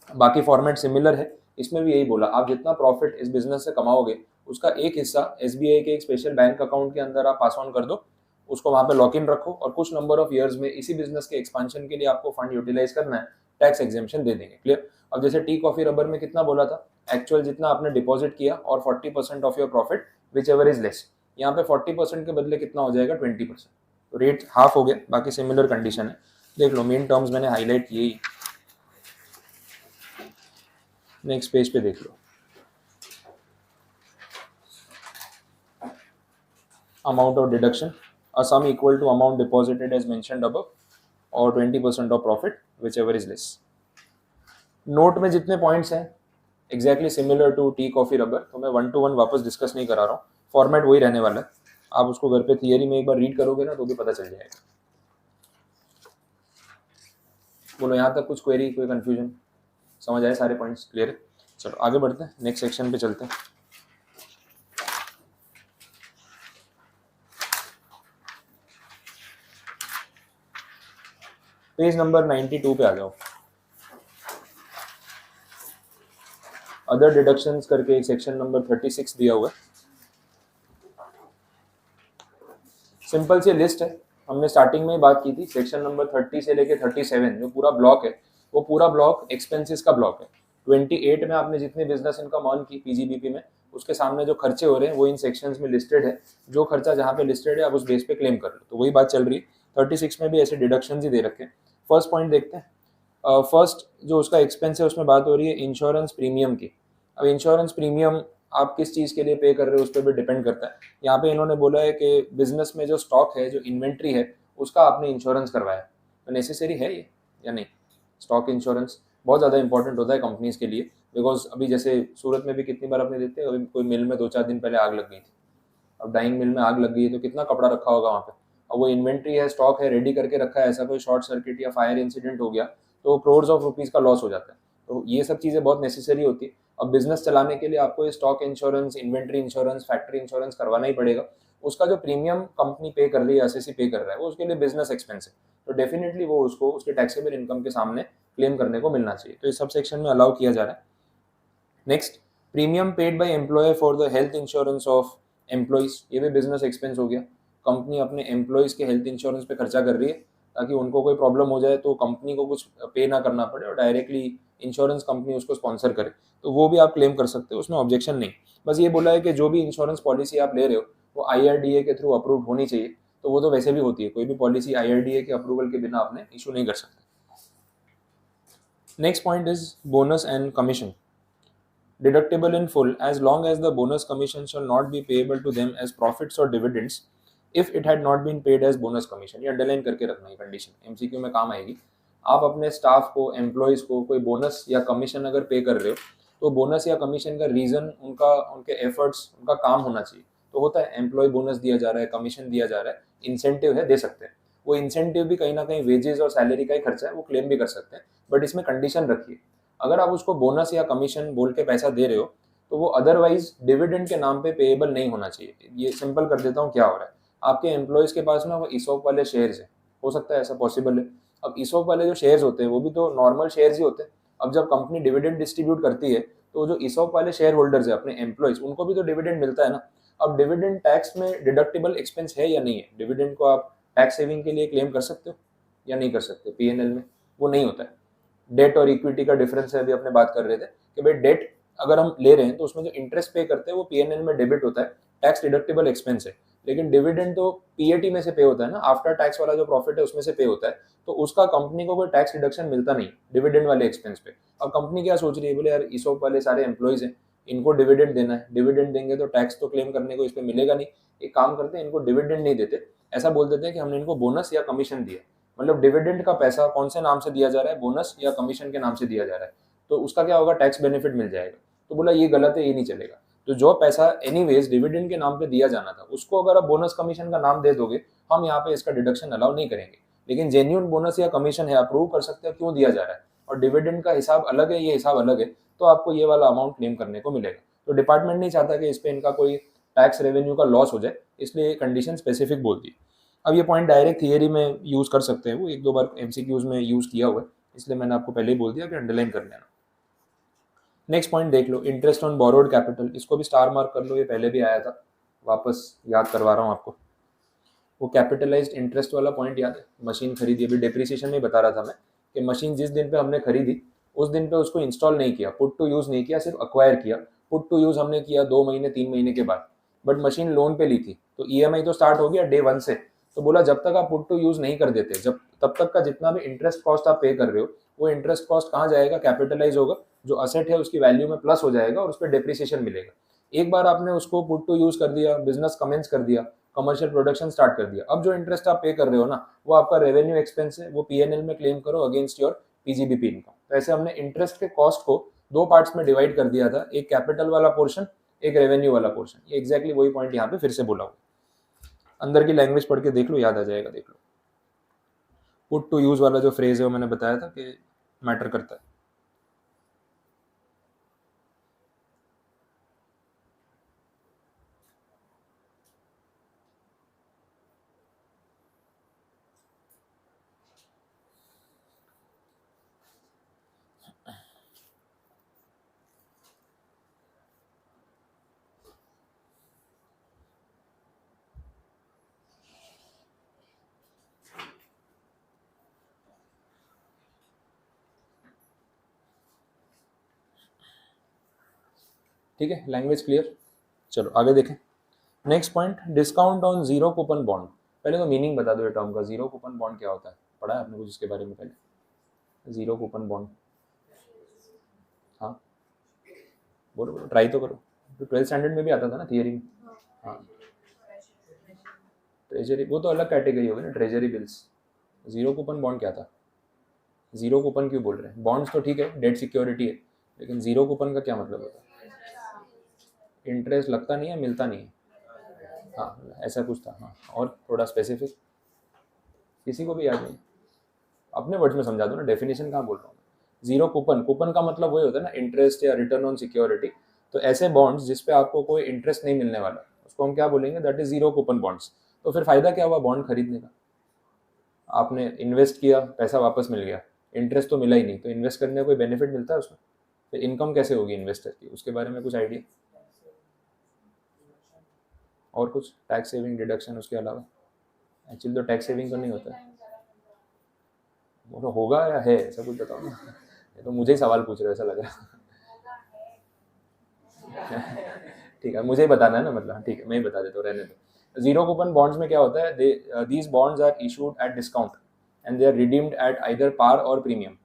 बाकी फॉर्मेट सिमिलर है, इसमें भी यही बोला, आप जितना प्रॉफिट इस बिजनेस से कमाओगे उसका एक हिस्सा SBI के एक स्पेशल बैंक अकाउंट के अंदर आप पास ऑन कर दो, उसको वहाँ पे लॉक इन रखो और कुछ नंबर ऑफ ईयर्स में इसी बिजनेस के एक्सपांशन के लिए आपको फंड यूटिलाइज करना है, टैक्स एग्जेम्पशन दे देंगे। क्लियर। अब जैसे टी कॉफी रबर में कितना बोला था, एक्चुअल जितना आपने डिपॉजिट किया और 40% of your profit which ever is less, यहाँ पे 40% के बदले कितना हो जाएगा 20%। तो रेट हाफ हो गया, बाकी सिमिलर कंडीशन है। देख लो मेन टर्म्स मैंने हाईलाइट किए ही। नेक्स्ट पेज पे देख लो, amount of deduction, a sum equal to amount deposited as mentioned above or 20% of profit whichever is less. Note में जितने पॉइंट्स हैं exactly similar to tea coffee rubber, तो मैं 1 to 1 वापस डिस्कस नहीं करा रहा हूँ, फॉर्मेट वही रहने वाला है। आप उसको घर पे थियरी में एक बार रीड करोगे ना तो भी पता चल जाएगा। बोलो यहाँ तक कुछ क्वेरी, कोई कंफ्यूजन, समझ आए सारे पॉइंट्स क्लियर है? चलो आगे बढ़ते हैं, नेक्स्ट सेक्शन पे चलते हैं। पेज नंबर 92 पे आ जाओ। अदर डिडक्शंस करके एक सेक्शन नंबर 36 दिया हुआ है। सिंपल सी लिस्ट है, हमने स्टार्टिंग में ही बात की थी, सेक्शन नंबर 30 से लेके 37 जो पूरा ब्लॉक है वो पूरा ब्लॉक एक्सपेंसेस का ब्लॉक है। 28 में आपने जितनी बिजनेस इनकम अर्न की पीजीबीपी में, उसके सामने जो खर्चे हो रहे हैं वो इन सेक्शंस में लिस्टेड है। जो खर्चा जहाँ पे लिस्टेड है आप उस बेस पे क्लेम कर लो, तो वही बात चल रही है। 36 में भी ऐसे डिडक्शन ही दे रखे हैं। फर्स्ट पॉइंट देखते हैं। फर्स्ट जो उसका एक्सपेंस है उसमें बात हो रही है इंश्योरेंस प्रीमियम की। अब इंश्योरेंस प्रीमियम आप किस चीज़ के लिए पे कर रहे हो उस पर भी डिपेंड करता है। यहाँ पे इन्होंने बोला है कि बिजनेस में जो स्टॉक है, जो इन्वेंट्री है, उसका आपने इंश्योरेंस करवाया, तो नेसेसरी है ये या नहीं? स्टॉक इंश्योरेंस बहुत ज़्यादा इंपॉर्टेंट होता है कंपनीज के लिए, बिकॉज अभी जैसे सूरत में भी कितनी बार आपने देखते हैं, अभी कोई मिल में 2-4 दिन पहले आग लग गई थी। अब डाइंग मिल में आग लग गई है तो कितना कपड़ा रखा होगा वहाँ पे। अब वो इन्वेंट्री है, स्टॉक है, रेडी करके रखा है, ऐसा कोई शॉर्ट सर्किट या फायर इंसिडेंट हो गया तो करोड्स ऑफ रुपीज़ का लॉस हो जाता है। तो ये सब चीज़ें बहुत नेसेसरी होती है। अब बिजनेस चलाने के लिए आपको ये stock insurance, inventory insurance, factory insurance करवाना ही पड़ेगा। उसका जो प्रीमियम कंपनी पे कर रही है, एसएससी पे कर रहा है, वो उसके लिए बिजनेस एक्सपेंस है, तो डेफिनेटली वो उसको उसके टैक्सेबल इनकम के सामने क्लेम करने को मिलना चाहिए, तो इस सब सेक्शन में अलाउ किया जा रहा है। Next, premium paid by employer for the health insurance of employees, ये भी बिजनेस एक्सपेंस हो गया। कंपनी अपने एम्प्लॉइज के हेल्थ इंश्योरेंस पे खर्चा कर रही है ताकि उनको कोई प्रॉब्लम हो जाए तो कंपनी को कुछ पे ना करना पड़े और डायरेक्टली इंश्योरेंस कंपनी उसको स्पॉन्सर करे, तो वो भी आप क्लेम कर सकते हो, उसमें ऑब्जेक्शन नहीं। बस ये बोला है कि जो भी इंश्योरेंस पॉलिसी आप ले रहे हो वो IRDA के थ्रू अप्रूव होनी चाहिए, तो वो तो वैसे भी होती है, कोई भी पॉलिसी IRDA के अप्रूवल के बिना आपने इशू नहीं कर सकते। Next point is bonus and commission, deductible in full as long as the bonus commission shall not be payable to them as profits or dividends if it had not been paid as bonus commission। ये underline करके रखना है condition, MCQ में काम आएगी। आप अपने staff को, एम्प्लॉयज को कोई बोनस या कमीशन अगर पे कर रहे हो तो बोनस या कमीशन का रीजन उनका, उनके एफर्ट्स, उनका काम होना चाहिए। तो होता है एम्प्लॉय बोनस दिया जा रहा है, कमीशन दिया जा रहा है, इंसेंटिव है, दे सकते हैं। वो इंसेंटिव भी कहीं ना कहीं वेजेस और सैलरी का ही खर्चा है, वो क्लेम भी कर सकते हैं, बट इसमें कंडीशन रखिए। अगर आप उसको बोनस या कमीशन बोल के पैसा दे रहे हो तो वो अदरवाइज डिविडेंड के नाम पे पेएबल नहीं होना चाहिए। ये सिंपल कर देता हूँ क्या हो रहा है, आपके एम्प्लॉयज के पास ना वो ईसॉप वाले शेयर्स है, हो सकता है ऐसा पॉसिबल है। अब ईसॉप वाले जो शेयर्स होते हैं वो भी तो नॉर्मल शेयर्स ही होते हैं। अब जब कंपनी डिविडेंड डिस्ट्रीब्यूट करती है तो जो ईसॉप वाले शेयर होल्डर्स है, अपने एम्प्लॉयज, उनको भी तो डिविडेंड मिलता है ना। अब डिविडेंड टैक्स में डिडक्टेबल एक्सपेंस है या नहीं है? डिविडेंड को आप टैक्स सेविंग के लिए क्लेम कर सकते हो या नहीं कर सकते? पीएनएल में वो नहीं होता है। डेट और इक्विटी का डिफरेंस है, अभी अपने बात कर रहे थे कि भाई डेट अगर हम ले रहे हैं तो उसमें जो इंटरेस्ट पे करते हैं वो पीएनएल में डेबिट होता है, टैक्स डिडक्टेबल एक्सपेंस है। लेकिन डिविडेंड तो पीएटी में से पे होता है ना, आफ्टर टैक्स वाला जो प्रॉफिट है उसमें से पे होता है, तो उसका कंपनी को कोई टैक्स डिडक्शन मिलता नहीं डिविडेंड वाले एक्सपेंस पे। अब कंपनी क्या सोच रही है, बोले यार ईसॉप वाले सारे एम्प्लॉयज हैं, इनको डिविडेंड देना है, डिविडेंड देंगे तो टैक्स तो क्लेम करने को इस पर मिलेगा नहीं, एक काम करते हैं इनको डिविडेंड नहीं देते, ऐसा बोल देते हैं कि हमने इनको बोनस या कमीशन दिया। मतलब डिविडेंड का पैसा कौन से नाम से दिया जा रहा है, बोनस या कमीशन के नाम से दिया जा रहा है, तो उसका क्या होगा, टैक्स बेनिफिट मिल जाएगा। तो बोला ये गलत है, ये नहीं चलेगा। तो जो पैसा एनीवेज डिविडेंड के नाम पे दिया जाना था उसको अगर आप बोनस कमीशन का नाम दे दोगे, हम यहाँ पे इसका डिडक्शन अलाउ नहीं करेंगे। लेकिन जेन्यून बोनस या कमीशन है, अप्रूव कर सकते हैं क्यों दिया जा रहा है, और डिविडेंड का हिसाब अलग है, ये हिसाब अलग है, तो आपको ये वाला अमाउंट क्लेम करने को मिलेगा। तो डिपार्टमेंट नहीं चाहता कि इस पे इनका कोई टैक्स रेवेन्यू का लॉस हो जाए, इसलिए कंडीशन स्पेसिफिक बोलती है। अब ये पॉइंट डायरेक्ट थियरी में यूज़ कर सकते हैं, वो 1-2 बार MCQs में यूज़ किया हुआ है, इसलिए मैंने आपको पहले ही बोल दिया कि अंडरलाइन कर लेना। नेक्स्ट पॉइंट देख लो, इंटरेस्ट ऑन बोरोड कैपिटल, इसको भी स्टार मार्क कर लो, ये पहले भी आया था, वापस याद करवा रहा हूँ आपको। वो कैपिटलाइज्ड इंटरेस्ट वाला पॉइंट याद है, मशीन खरीदी, अभी डिप्रिसिएशन में बता रहा था मैं कि मशीन जिस दिन पे हमने खरीदी उस दिन पे उसको इंस्टॉल नहीं किया, पुट टू यूज़ नहीं किया, सिर्फ अक्वायर किया। पुट टू यूज़ हमने किया 2 महीने 3 महीने के बाद, बट मशीन लोन पे ली थी तो EMI तो स्टार्ट हो गया डे 1 से। तो बोला जब तक आप पुट टू यूज़ नहीं कर देते, जब तब तक का जितना भी इंटरेस्ट कॉस्ट आप पे कर रहे हो वो इंटरेस्ट कॉस्ट कहाँ जाएगा, कैपिटलाइज होगा, जो असेट है उसकी वैल्यू में प्लस हो जाएगा और उस पर डिप्रिसिएशन मिलेगा। एक बार आपने उसको पुट टू यूज़ कर दिया, बिजनेस कमेंस कर दिया, कमर्शियल प्रोडक्शन स्टार्ट कर दिया, अब जो इंटरेस्ट आप पे कर रहे हो ना वो आपका रेवेन्यू एक्सपेंस है, वो पीएनएल में क्लेम करो अगेंस्ट योर पीजीबीपी इनकम। तो ऐसे हमने इंटरेस्ट के कॉस्ट को दो पार्ट्स में डिवाइड कर दिया था, एक कैपिटल वाला पोर्शन, एक रेवेन्यू वाला पोर्शन। ये एग्जैक्टली वही पॉइंट यहाँ पे फिर से बोला हूँ, अंदर की लैंग्वेज पढ़ के देख लो, याद आ जाएगा, देख लो। पुट टू यूज वाला जो फ्रेज है वो मैंने बताया था कि मैटर करता है। ठीक है, लैंग्वेज क्लियर। चलो आगे देखें। Next point, discount on zero coupon bond. पहले तो मीनिंग बता दो ये टर्म का, जीरो कूपन बॉन्ड क्या होता है, पढ़ा है आपने कुछ इसके बारे में पहले? जीरो कूपन बॉन्ड, हाँ बोलो बोलो, ट्राई तो करो। तो 12th स्टैंडर्ड में भी आता था ना थियरी में। हाँ, ट्रेजरी वो तो अलग कैटेगरी होगी ना, treasury bills. Zero coupon bond क्या था? जीरो कूपन क्यों बोल रहे हैं? बॉन्ड्स तो ठीक है, डेट सिक्योरिटी है, लेकिन जीरो कूपन का क्या मतलब होता है? इंटरेस्ट लगता नहीं है, मिलता नहीं है, हाँ ऐसा कुछ था। हाँ, और थोड़ा स्पेसिफिक, किसी को भी याद नहीं? अपने वर्ड्स में समझा दो ना, डेफिनेशन कहाँ बोल रहा हूँ। जीरो कूपन, कूपन का मतलब वही होता है ना, इंटरेस्ट या रिटर्न ऑन सिक्योरिटी। तो ऐसे बॉन्ड्स जिसपे आपको कोई इंटरेस्ट नहीं मिलने वाला, उसको हम क्या बोलेंगे? That is zero coupon bonds. तो फिर फायदा क्या हुआ बॉन्ड खरीदने का? आपने इन्वेस्ट किया, पैसा वापस मिल गया, इंटरेस्ट तो मिला ही नहीं, तो इन्वेस्ट करने का कोई बेनिफिट मिलता है उसमें? तो इनकम कैसे होगी इन्वेस्टर की, उसके बारे में कुछ आइडिया? और कुछ टैक्स सेविंग डिडक्शन उसके अलावा? एक्चुअली तो टैक्स सेविंग तो नहीं होता है, वो तो होगा या है, ऐसा कुछ बताओ ना। ये तो मुझे ही सवाल पूछ रहे हो ऐसा लग रहा है। ठीक है, मुझे ही बताना है ना, मतलब ठीक है मैं ही बता देता हूँ, रहने दो। जीरो कूपन बॉन्ड्स में क्या होता है? These bonds are issued at discount and they are redeemed at either par or premium.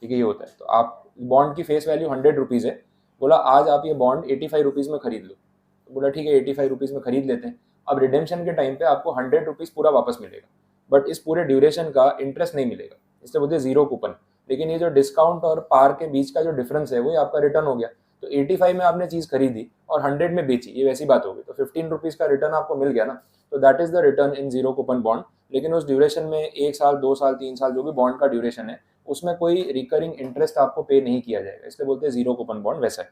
ठीक है, ये होता है। तो आप बॉन्ड की फेस वैल्यू 100 रुपीज़ है, बोला आज आप ये बॉन्ड 85 रुपीज़ में खरीद लो, तो बोला ठीक है 85 रुपीज़ में खरीद लेते हैं। अब रिडेम्पशन के टाइम पे आपको 100 रुपीज़ पूरा वापस मिलेगा, बट इस पूरे ड्यूरेशन का इंटरेस्ट नहीं मिलेगा, इसलिए बोलते हैं जीरो कूपन। लेकिन ये जो डिस्काउंट और पार के बीच का जो डिफरेंस है वही आपका रिटर्न हो गया। तो 85 में आपने चीज़ खरीदी और 100 में बेची, ये वैसी बात होगी, तो 15 रुपीज़ का रिटर्न आपको मिल गया ना। तो that is the return in zero coupon bond. लेकिन उस ड्यूरेशन में 1 साल 2 साल 3 साल जो भी बॉन्ड का ड्यूरेशन है, उसमें कोई रिकरिंग इंटरेस्ट आपको पे नहीं किया जाएगा, इसलिए बोलते हैं जीरो कूपन बॉन्ड वैसा है।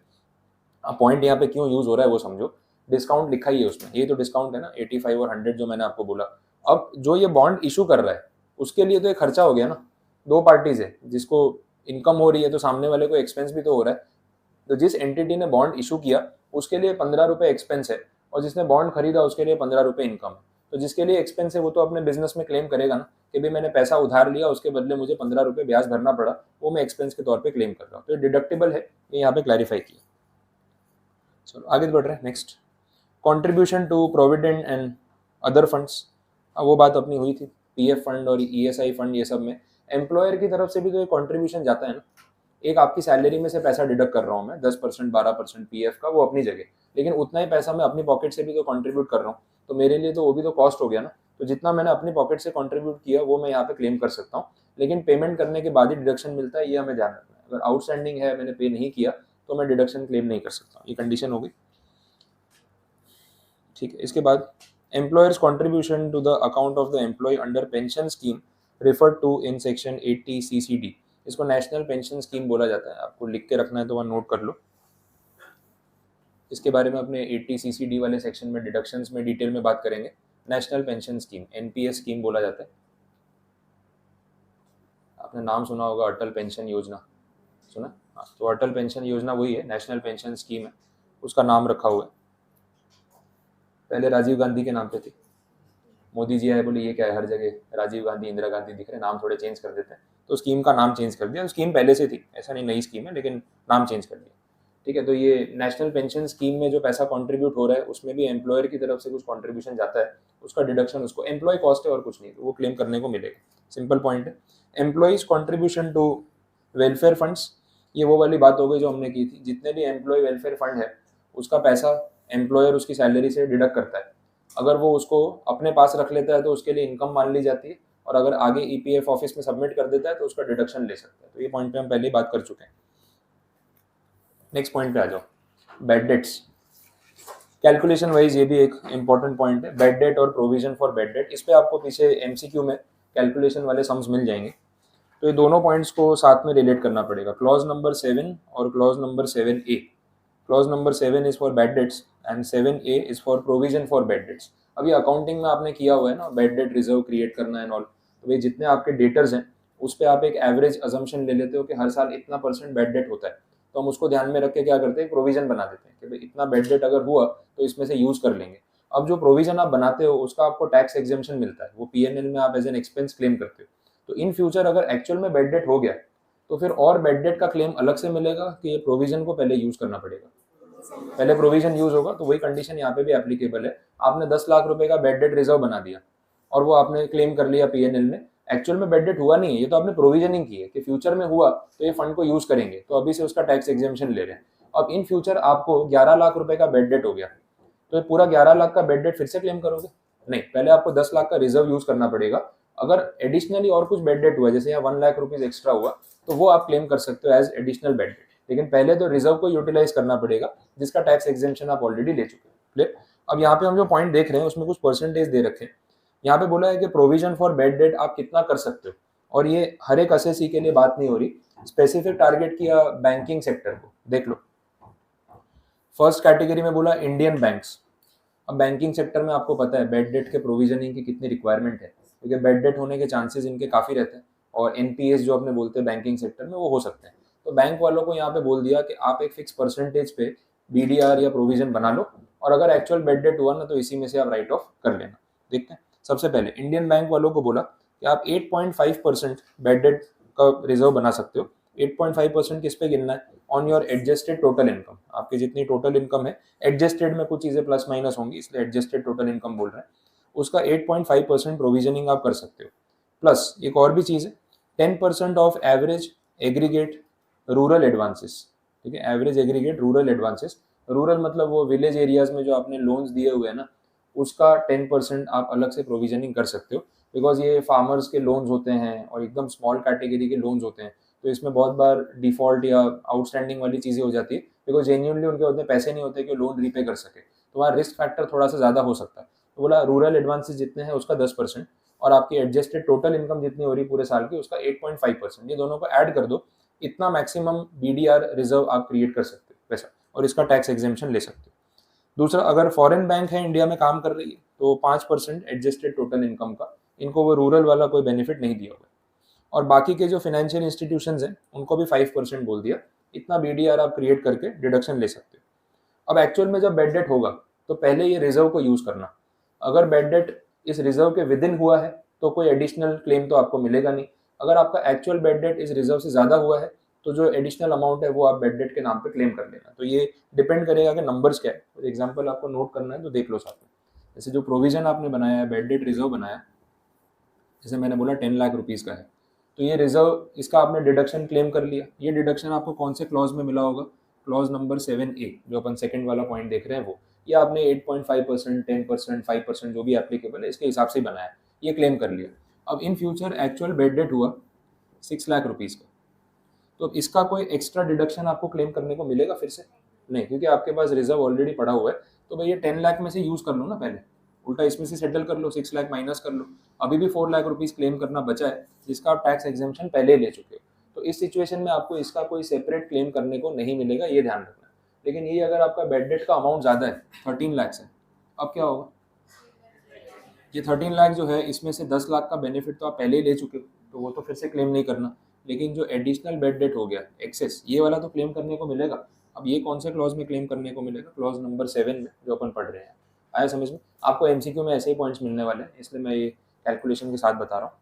अब पॉइंट यहाँ पे क्यों यूज हो रहा है वो समझो। डिस्काउंट लिखा ही है उसमें, ये तो डिस्काउंट है ना, 85 और 100 जो मैंने आपको बोला। अब जो ये बॉन्ड इशू कर रहा है उसके लिए तो एक खर्चा हो गया ना, दो पार्टीज है, जिसको इनकम हो रही है तो सामने वाले को एक्सपेंस भी तो हो रहा है। तो जिस एंटिटी ने बॉन्ड इशू किया उसके लिए 15 रुपये एक्सपेंस है, और जिसने बॉन्ड खरीदा उसके लिए 15 रुपये इनकम है। तो जिसके लिए एक्सपेंस है वो तो अपने बिजनेस में क्लेम करेगा ना, कि भाई मैंने पैसा उधार लिया, उसके बदले मुझे 15 रुपये ब्याज भरना पड़ा, वो मैं एक्सपेंस के तौर पे क्लेम कर रहा हूँ, तो ये डिडक्टिबल है, ये यहाँ पे क्लैरिफाई किया। चलो आगे बढ़ रहे हैं। Next, contribution to provident and other funds. वो बात अपनी हुई थी, पीएफ फंड और ईएसआई फंड, ये सब में एम्प्लॉयर की तरफ से भी तो एक कंट्रीब्यूशन जाता है ना। एक आपकी सैलरी में से पैसा डिडक्ट कर रहा हूँ मैं, 10% 12% पीएफ का, वो अपनी जगह, लेकिन उतना ही पैसा मैं अपनी पॉकेट से भी तो कंट्रीब्यूट कर रहा हूँ, तो मेरे लिए तो वो भी तो कॉस्ट हो गया ना। तो जितना मैंने अपनी पॉकेट से कंट्रीब्यूट किया वो मैं यहाँ पे क्लेम कर सकता हूँ, लेकिन पेमेंट करने के बाद ही डिडक्शन मिलता है, ये हमें ध्यान रखना है। अगर आउटस्टैंडिंग है, मैंने पे नहीं किया, तो मैं डिडक्शन क्लेम नहीं कर सकता, ये कंडीशन होगी। ठीक है, इसके बाद employer's contribution to the account of the employee under pension scheme referred to in section 80 CCD। इसको नेशनल पेंशन स्कीम बोला जाता है, आपको लिख के रखना है तो वहाँ नोट कर लो। इसके बारे में अपने 80 CCD वाले सेक्शन में डिडक्शंस में डिटेल में बात करेंगे। National pension scheme, NPS scheme बोला जाता है। आपने नाम सुना होगा अटल पेंशन योजना, सुना? हाँ, तो अटल पेंशन योजना वही है, नेशनल पेंशन स्कीम है, उसका नाम रखा हुआ है। पहले राजीव गांधी के नाम पे थी, मोदी जी आए बोले ये क्या है, हर जगह राजीव गांधी इंदिरा गांधी दिख रहे, नाम थोड़े चेंज कर देते हैं, तो स्कीम का नाम चेंज कर दिया। स्कीम पहले से थी, ऐसा नहीं नई स्कीम है, लेकिन नाम चेंज कर दिया। ठीक है, तो ये नेशनल पेंशन स्कीम में जो पैसा कंट्रीब्यूट हो रहा है उसमें भी एम्प्लॉयर की तरफ से कुछ कंट्रीब्यूशन जाता है, उसका डिडक्शन उसको एम्प्लॉय कॉस्ट है और कुछ नहीं, तो वो क्लेम करने को मिलेगा। सिंपल पॉइंट है। Employee's contribution to welfare funds, ये वो वाली बात हो गई जो हमने की थी, जितने भी एम्प्लॉय वेलफेयर फंड है उसका पैसा एम्प्लॉयर उसकी सैलरी से डिडक्ट करता है। अगर वो उसको अपने पास रख लेता है तो उसके लिए इनकम मान ली जाती है, और अगर आगे ईपीएफ ऑफिस में सबमिट कर देता है तो उसका डिडक्शन ले सकता है। तो ये पॉइंट पे हम पहले ही बात कर चुके हैं। नेक्स्ट पॉइंट पे आ जाओ, बैड डेट्स। कैलकुलेशन वाइज ये भी एक इंपॉर्टेंट पॉइंट है, बैड डेट और प्रोविजन फॉर बैड डेट। इस पे आपको पीछे एमसीक्यू में कैलकुलेशन वाले सम्स मिल जाएंगे। तो ये दोनों पॉइंट्स को साथ में रिलेट करना पड़ेगा, क्लॉज नंबर 7 और clause number 7A। Clause number 7 is for bad debts and 7A is for provision for bad debts. अभी अकाउंटिंग में आपने किया हुआ है ना, बैड डेट रिजर्व क्रिएट करना एंड ऑल, तो भाई जितने आपके डेटर्स हैं उस पर आप एक एवरेज अजम्पशन ले लेते हो कि हर साल इतना % बैड डेट होता है, तो हम उसको ध्यान में रख के क्या करते हैं, प्रोविजन बना देते हैं कि भाई इतना बैड डेट अगर हुआ तो इसमें से यूज कर लेंगे। अब जो प्रोविजन आप बनाते हो उसका आपको टैक्स एग्जेम्पशन मिलता है, वो पीएनएल में आप एज एन एक्सपेंस क्लेम करते हो। तो इन फ्यूचर अगर एक्चुअल में बैड डेट हो गया तो फिर और बैड डेट का क्लेम अलग से मिलेगा कि ये प्रोविजन को पहले यूज करना पड़ेगा। पहले प्रोविजन यूज होगा तो वही कंडीशन यहाँ पे भी एप्लीकेबल है। आपने 10 लाख रुपए का बैड डेट रिजर्व बना दिया और वो आपने क्लेम कर लिया पीएनएल में, एक्चुअल में बैड डेट हुआ नहीं है, ये तो आपने प्रोविजनिंग की है कि फ्यूचर में हुआ तो ये फंड को यूज करेंगे, तो अभी से उसका टैक्स एग्जेम्पशन ले रहे हैं। अब इन फ्यूचर आपको 11 लाख रुपए का बैड डेट हो गया तो ये पूरा 11 लाख का बैड डेट फिर से क्लेम करोगे? नहीं, पहले आपको 10 लाख का रिजर्व यूज करना पड़ेगा। अगर एडिशनली और कुछ बैड डेट हुआ, जैसे यहाँ 1 लाख रुपीज एक्स्ट्रा हुआ, तो वो आप क्लेम कर सकते हो एज एडिशनल बैड डेट। लेकिन पहले तो रिजर्व को यूटिलाइज करना पड़ेगा जिसका टैक्स एग्जेम्पशन आप ऑलरेडी ले चुके हैं। क्लियर? अब यहाँ पे हम जो पॉइंट देख रहे हैं उसमें कुछ परसेंटेज दे रखे हैं। यहाँ पे बोला है कि प्रोविजन फॉर बैड डेट आप कितना कर सकते हो, और ये हर एक असेसी के लिए बात नहीं हो रही, स्पेसिफिक टारगेट किया बैंकिंग सेक्टर को। देख लो, फर्स्ट कैटेगरी में बोला इंडियन बैंक्स। अब बैंकिंग सेक्टर में आपको पता है बैड डेट के प्रोविजनिंग की कितनी रिक्वायरमेंट है, क्योंकि बैड डेट होने के चांसेस इनके काफ़ी रहते हैं, और एनपीएस जो अपने बोलते हैं बैंकिंग सेक्टर में वो हो सकते हैं। तो बैंक वालों को यहाँ पे बोल दिया कि आप एक फिक्स परसेंटेज पे बीडीआर या प्रोविजन बना लो, और अगर एक्चुअल बैड डेट हुआ ना तो इसी में से आप राइट ऑफ कर लेना। देखते हैं, सबसे पहले इंडियन बैंक वालों को बोला कि आप 8.5% बैड डेट का रिजर्व बना सकते हो। 8.5% किस पे गिनना है? On your adjusted total income. आपकी जितनी टोटल इनकम है, एडजस्टेड में कुछ चीजें प्लस माइनस होंगी इसलिए एडजस्टेड टोटल इनकम बोल रहे हैं, उसका 8.5% प्रोविजनिंग आप कर सकते हो। प्लस एक और भी चीज है, 10% of average aggregate rural advances. ठीक है, average aggregate rural advances. Rural मतलब वो विलेज एरियाज में जो आपने लोन्स दिए हुए हैं ना, उसका 10% आप अलग से प्रोविजनिंग कर सकते हो, बिकॉज ये फार्मर्स के लोन्स होते हैं और एकदम स्मॉल कैटेगरी के लोन्स होते हैं, तो इसमें बहुत बार डिफॉल्ट या आउटस्टैंडिंग वाली चीज़ें हो जाती है, बिकॉज जेन्युइनली उनके उतने पैसे नहीं होते कि लोन रीपे कर सके, तो वहाँ रिस्क फैक्टर थोड़ा सा ज़्यादा हो सकता है। तो बोला रूरल एडवांसेस जितने हैं उसका 10%, और आपकी एडजस्टेड टोटल इनकम जितनी हो रही पूरे साल की उसका 8.5%, ये दोनों को ऐड कर दो, इतना मैक्सिमम बीडीआर रिजर्व आप क्रिएट कर सकते हो वैसा, और इसका टैक्स एग्जेम्पशन ले सकते हो। दूसरा, अगर फॉरेन बैंक है इंडिया में काम कर रही है तो 5% एडजस्टेड टोटल इनकम का, इनको वो रूरल वाला कोई बेनिफिट नहीं दिया हुआ। और बाकी के जो फाइनेंशियल इंस्टीट्यूशंस हैं उनको भी 5% बोल दिया, इतना बीडीआर आप क्रिएट करके डिडक्शन ले सकते हो। अब एक्चुअल में जब बैड डेट होगा तो पहले ये रिजर्व को यूज करना। अगर बैड डेट इस रिजर्व के विद इन हुआ है तो कोई एडिशनल क्लेम तो आपको मिलेगा नहीं। अगर आपका एक्चुअल बैड डेट इस रिजर्व से ज्यादा हुआ है तो जो एडिशनल अमाउंट है वो आप बैड डेट के नाम पे क्लेम कर लेना। तो ये डिपेंड करेगा कि नंबर्स क्या है। फॉर एग्जाम्पल आपको नोट करना है तो देख लो साथ में, जैसे जो प्रोविजन आपने बनाया है, बैड डेट रिजर्व बनाया, जैसे मैंने बोला 10 लाख रुपीज़ का है, तो ये रिजर्व, इसका आपने डिडक्शन क्लेम कर लिया। ये डिडक्शन आपको कौन से क्लॉज में मिला होगा? क्लॉज नंबर 7A, जो अपन सेकंड वाला पॉइंट देख रहे हैं वो। ये आपने 8.5%, 10%, 5% जो भी एप्लीकेबल है इसके हिसाब से ही बनाया, ये क्लेम कर लिया। अब in future actual bed date हुआ 6 लाख रुपीज़ का, तो इसका कोई एक्स्ट्रा डिडक्शन आपको क्लेम करने को मिलेगा फिर से? नहीं, क्योंकि आपके पास रिजर्व ऑलरेडी पड़ा हुआ है। तो भाई ये 10 लाख में से यूज कर लो ना, पहले उल्टा इसमें से सेटल कर लो, 6 लाख माइनस कर लो, अभी भी 4 लाख रुपीज क्लेम करना बचा है जिसका आप टैक्स एग्जेम्पशन पहले ले चुके हो। तो इस सिचुएशन में आपको इसका कोई सेपरेट क्लेम करने को नहीं मिलेगा, ये ध्यान रखना। लेकिन ये अगर आपका बेड डेट का अमाउंट ज़्यादा है, 13 लाख है, अब क्या होगा? ये 13 लाख जो है इसमें से 10 लाख का बेनिफिट तो आप पहले ही ले चुके हो, तो वो तो फिर से क्लेम नहीं करना। लेकिन जो एडिशनल बेड डेट हो गया एक्सेस, ये वाला तो क्लेम करने को मिलेगा। अब ये कौन से क्लॉज में क्लेम करने को मिलेगा? क्लॉज नंबर 7 में जो अपन पढ़ रहे हैं। आया समझ में? आपको एमसीक्यू में ऐसे ही पॉइंट्स मिलने वाले हैं, इसलिए मैं ये कैलकुलेशन के साथ बता रहा हूँ,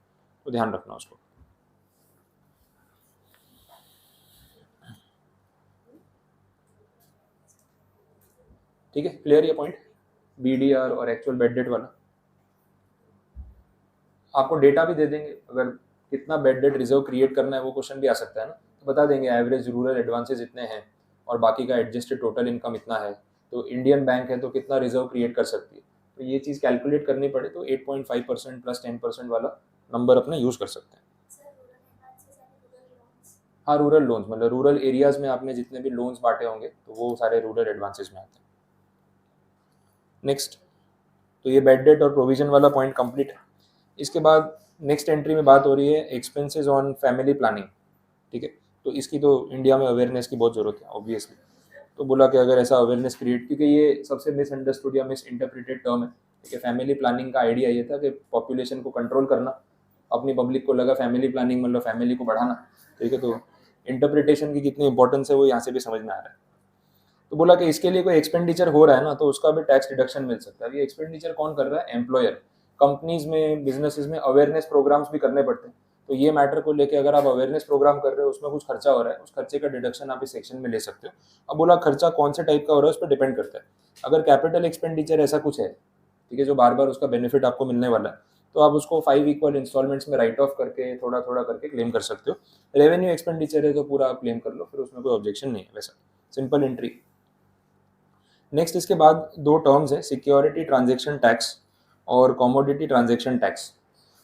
तो ध्यान रखना उसको। ठीक है, क्लियर ये पॉइंट, बीडीआर और एक्चुअल बेड डेट वाला। आपको डेटा भी दे देंगे, अगर कितना बेड डेट रिजर्व क्रिएट करना है वो क्वेश्चन भी आ सकता है ना, तो बता देंगे एवरेज रूरल एडवांसेस इतने हैं और बाकी का एडजस्टेड टोटल इनकम इतना है, तो इंडियन बैंक है तो कितना रिजर्व क्रिएट कर सकती है। तो ये चीज़ कैलकुलेट करनी पड़े तो 8.5% प्लस 10% वाला नंबर अपने यूज़ कर सकते हैं। हाँ, रूरल लोन्स मतलब रूरल एरियाज़ में आपने जितने भी लोन्स बांटे होंगे तो वो सारे रूरल एडवांसेस में आते हैं। नेक्स्ट, तो ये बैड डेट और प्रोविजन वाला पॉइंट कंप्लीट है। इसके बाद नेक्स्ट एंट्री में बात हो रही है एक्सपेंसेस ऑन फैमिली प्लानिंग, ठीक है। तो इसकी तो इंडिया में अवेयरनेस की बहुत ज़रूरत है ऑब्वियसली। तो बोला कि अगर ऐसा अवेयरनेस क्रिएट, क्योंकि ये सबसे मिसअंडरस्टूड या मिस इंटरप्रिटेड टर्म है, ठीक है। फैमिली प्लानिंग का आइडिया ये था कि पॉपुलेशन को कंट्रोल करना, अपनी पब्लिक को लगा फैमिली प्लानिंग मतलब फैमिली को बढ़ाना, ठीक है। तो इंटरप्रिटेशन की कितनी इंपॉर्टेंस है वो यहाँ से भी समझ में आ रहा है। तो बोला कि इसके लिए कोई एक्सपेंडिचर हो रहा है ना तो उसका भी टैक्स डिडक्शन मिल सकता है। ये एक्सपेंडिचर कौन कर रहा है? एम्प्लॉयर। कंपनीज में, बिजनेसेस में अवेयरनेस प्रोग्राम्स भी करने पड़ते हैं। तो ये मैटर को लेके अगर आप अवेयरनेस प्रोग्राम कर रहे हो, उसमें कुछ खर्चा हो रहा है, उस खर्चे का डिडक्शन आप इस सेक्शन में ले सकते हो। अब बोला खर्चा कौन से टाइप का हो रहा है उस पर डिपेंड करता है। अगर कैपिटल एक्सपेंडिचर ऐसा कुछ है, ठीक है, जो बार बार उसका बेनिफिट आपको मिलने वाला है, तो आप उसको 5 इक्वल इंस्टॉलमेंट्स में राइट ऑफ करके थोड़ा थोड़ा करके क्लेम कर सकते हो। रेवेन्यू एक्सपेंडिचर है तो पूरा आप क्लेम कर लो, फिर उसमें कोई ऑब्जेक्शन नहीं है। वैसा सिंपल एंट्री। नेक्स्ट इसके बाद दो टर्म्स है, सिक्योरिटी ट्रांजैक्शन टैक्स और कमोडिटी ट्रांजैक्शन टैक्स।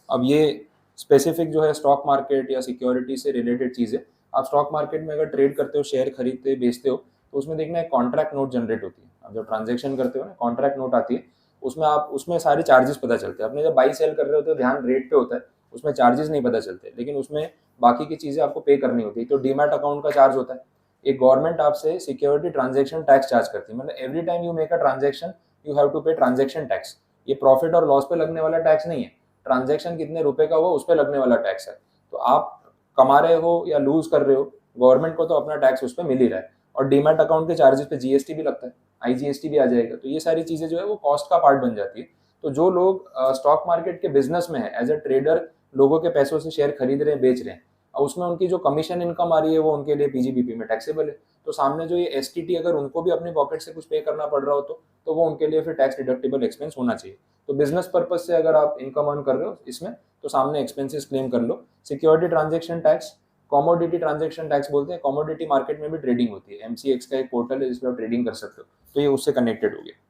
अब ये स्पेसिफिक जो है स्टॉक मार्केट या सिक्योरिटी से रिलेटेड चीज़ है। आप स्टॉक मार्केट में अगर ट्रेड करते हो, शेयर खरीदते बेचते हो, तो उसमें देखना एक कॉन्ट्रैक्ट नोट जनरेट होती है। आप जब ट्रांजेक्शन करते हो ना, कॉन्ट्रैक्ट नोट आती है, उसमें सारे चार्जेस पता चलते हैं। अपने जब बाई सेल कर रहे होते हो ध्यान रेट पे होता है, उसमें चार्जेस नहीं पता चलते, लेकिन उसमें बाकी की चीज़ें आपको पे करनी होती है। तो डीमैट अकाउंट का चार्ज होता है। एक गवर्नमेंट आपसे सिक्योरिटी ट्रांजैक्शन टैक्स चार्ज करती है, मतलब every time you make a transaction you have to pay transaction tax. ये प्रॉफिट और लॉस पे लगने वाला टैक्स नहीं है, ट्रांजैक्शन कितने रुपए का हुआ उस पर लगने वाला टैक्स है। तो आप कमा रहे हो या लूज कर रहे हो, गवर्नमेंट को तो अपना टैक्स उस पर मिल ही रहा है। और डीमैट अकाउंट के चार्जेस पे जीएसटी भी लगता है, आईजीएसटी भी आ जाएगा। तो ये सारी चीजें जो है वो कॉस्ट का पार्ट बन जाती है। तो जो लोग स्टॉक मार्केट के बिजनेस में है, एज ए ट्रेडर लोगों के पैसों से शेयर खरीद रहे हैं, बेच रहे हैं, और उसमें उनकी जो कमीशन इनकम आ रही है वो उनके लिए पीजीबीपी में टैक्सेबल है। तो सामने जो ये एसटीटी अगर उनको भी अपनी पॉकेट से कुछ पे करना पड़ रहा हो तो वो उनके लिए फिर टैक्स डिडक्टेबल एक्सपेंस होना चाहिए। तो बिजनेस पर्पज से अगर आप इनकम अर्न कर रहे हो इसमें, तो सामने एक्सपेंसेस क्लेम कर लो। Security transaction tax, commodity transaction tax बोलते हैं। कमोडिटी मार्केट में भी ट्रेडिंग होती है, एमसीएक्स का एक पोर्टल है जिसमें आप ट्रेडिंग कर सकते हो, तो ये उससे कनेक्टेड हो गया।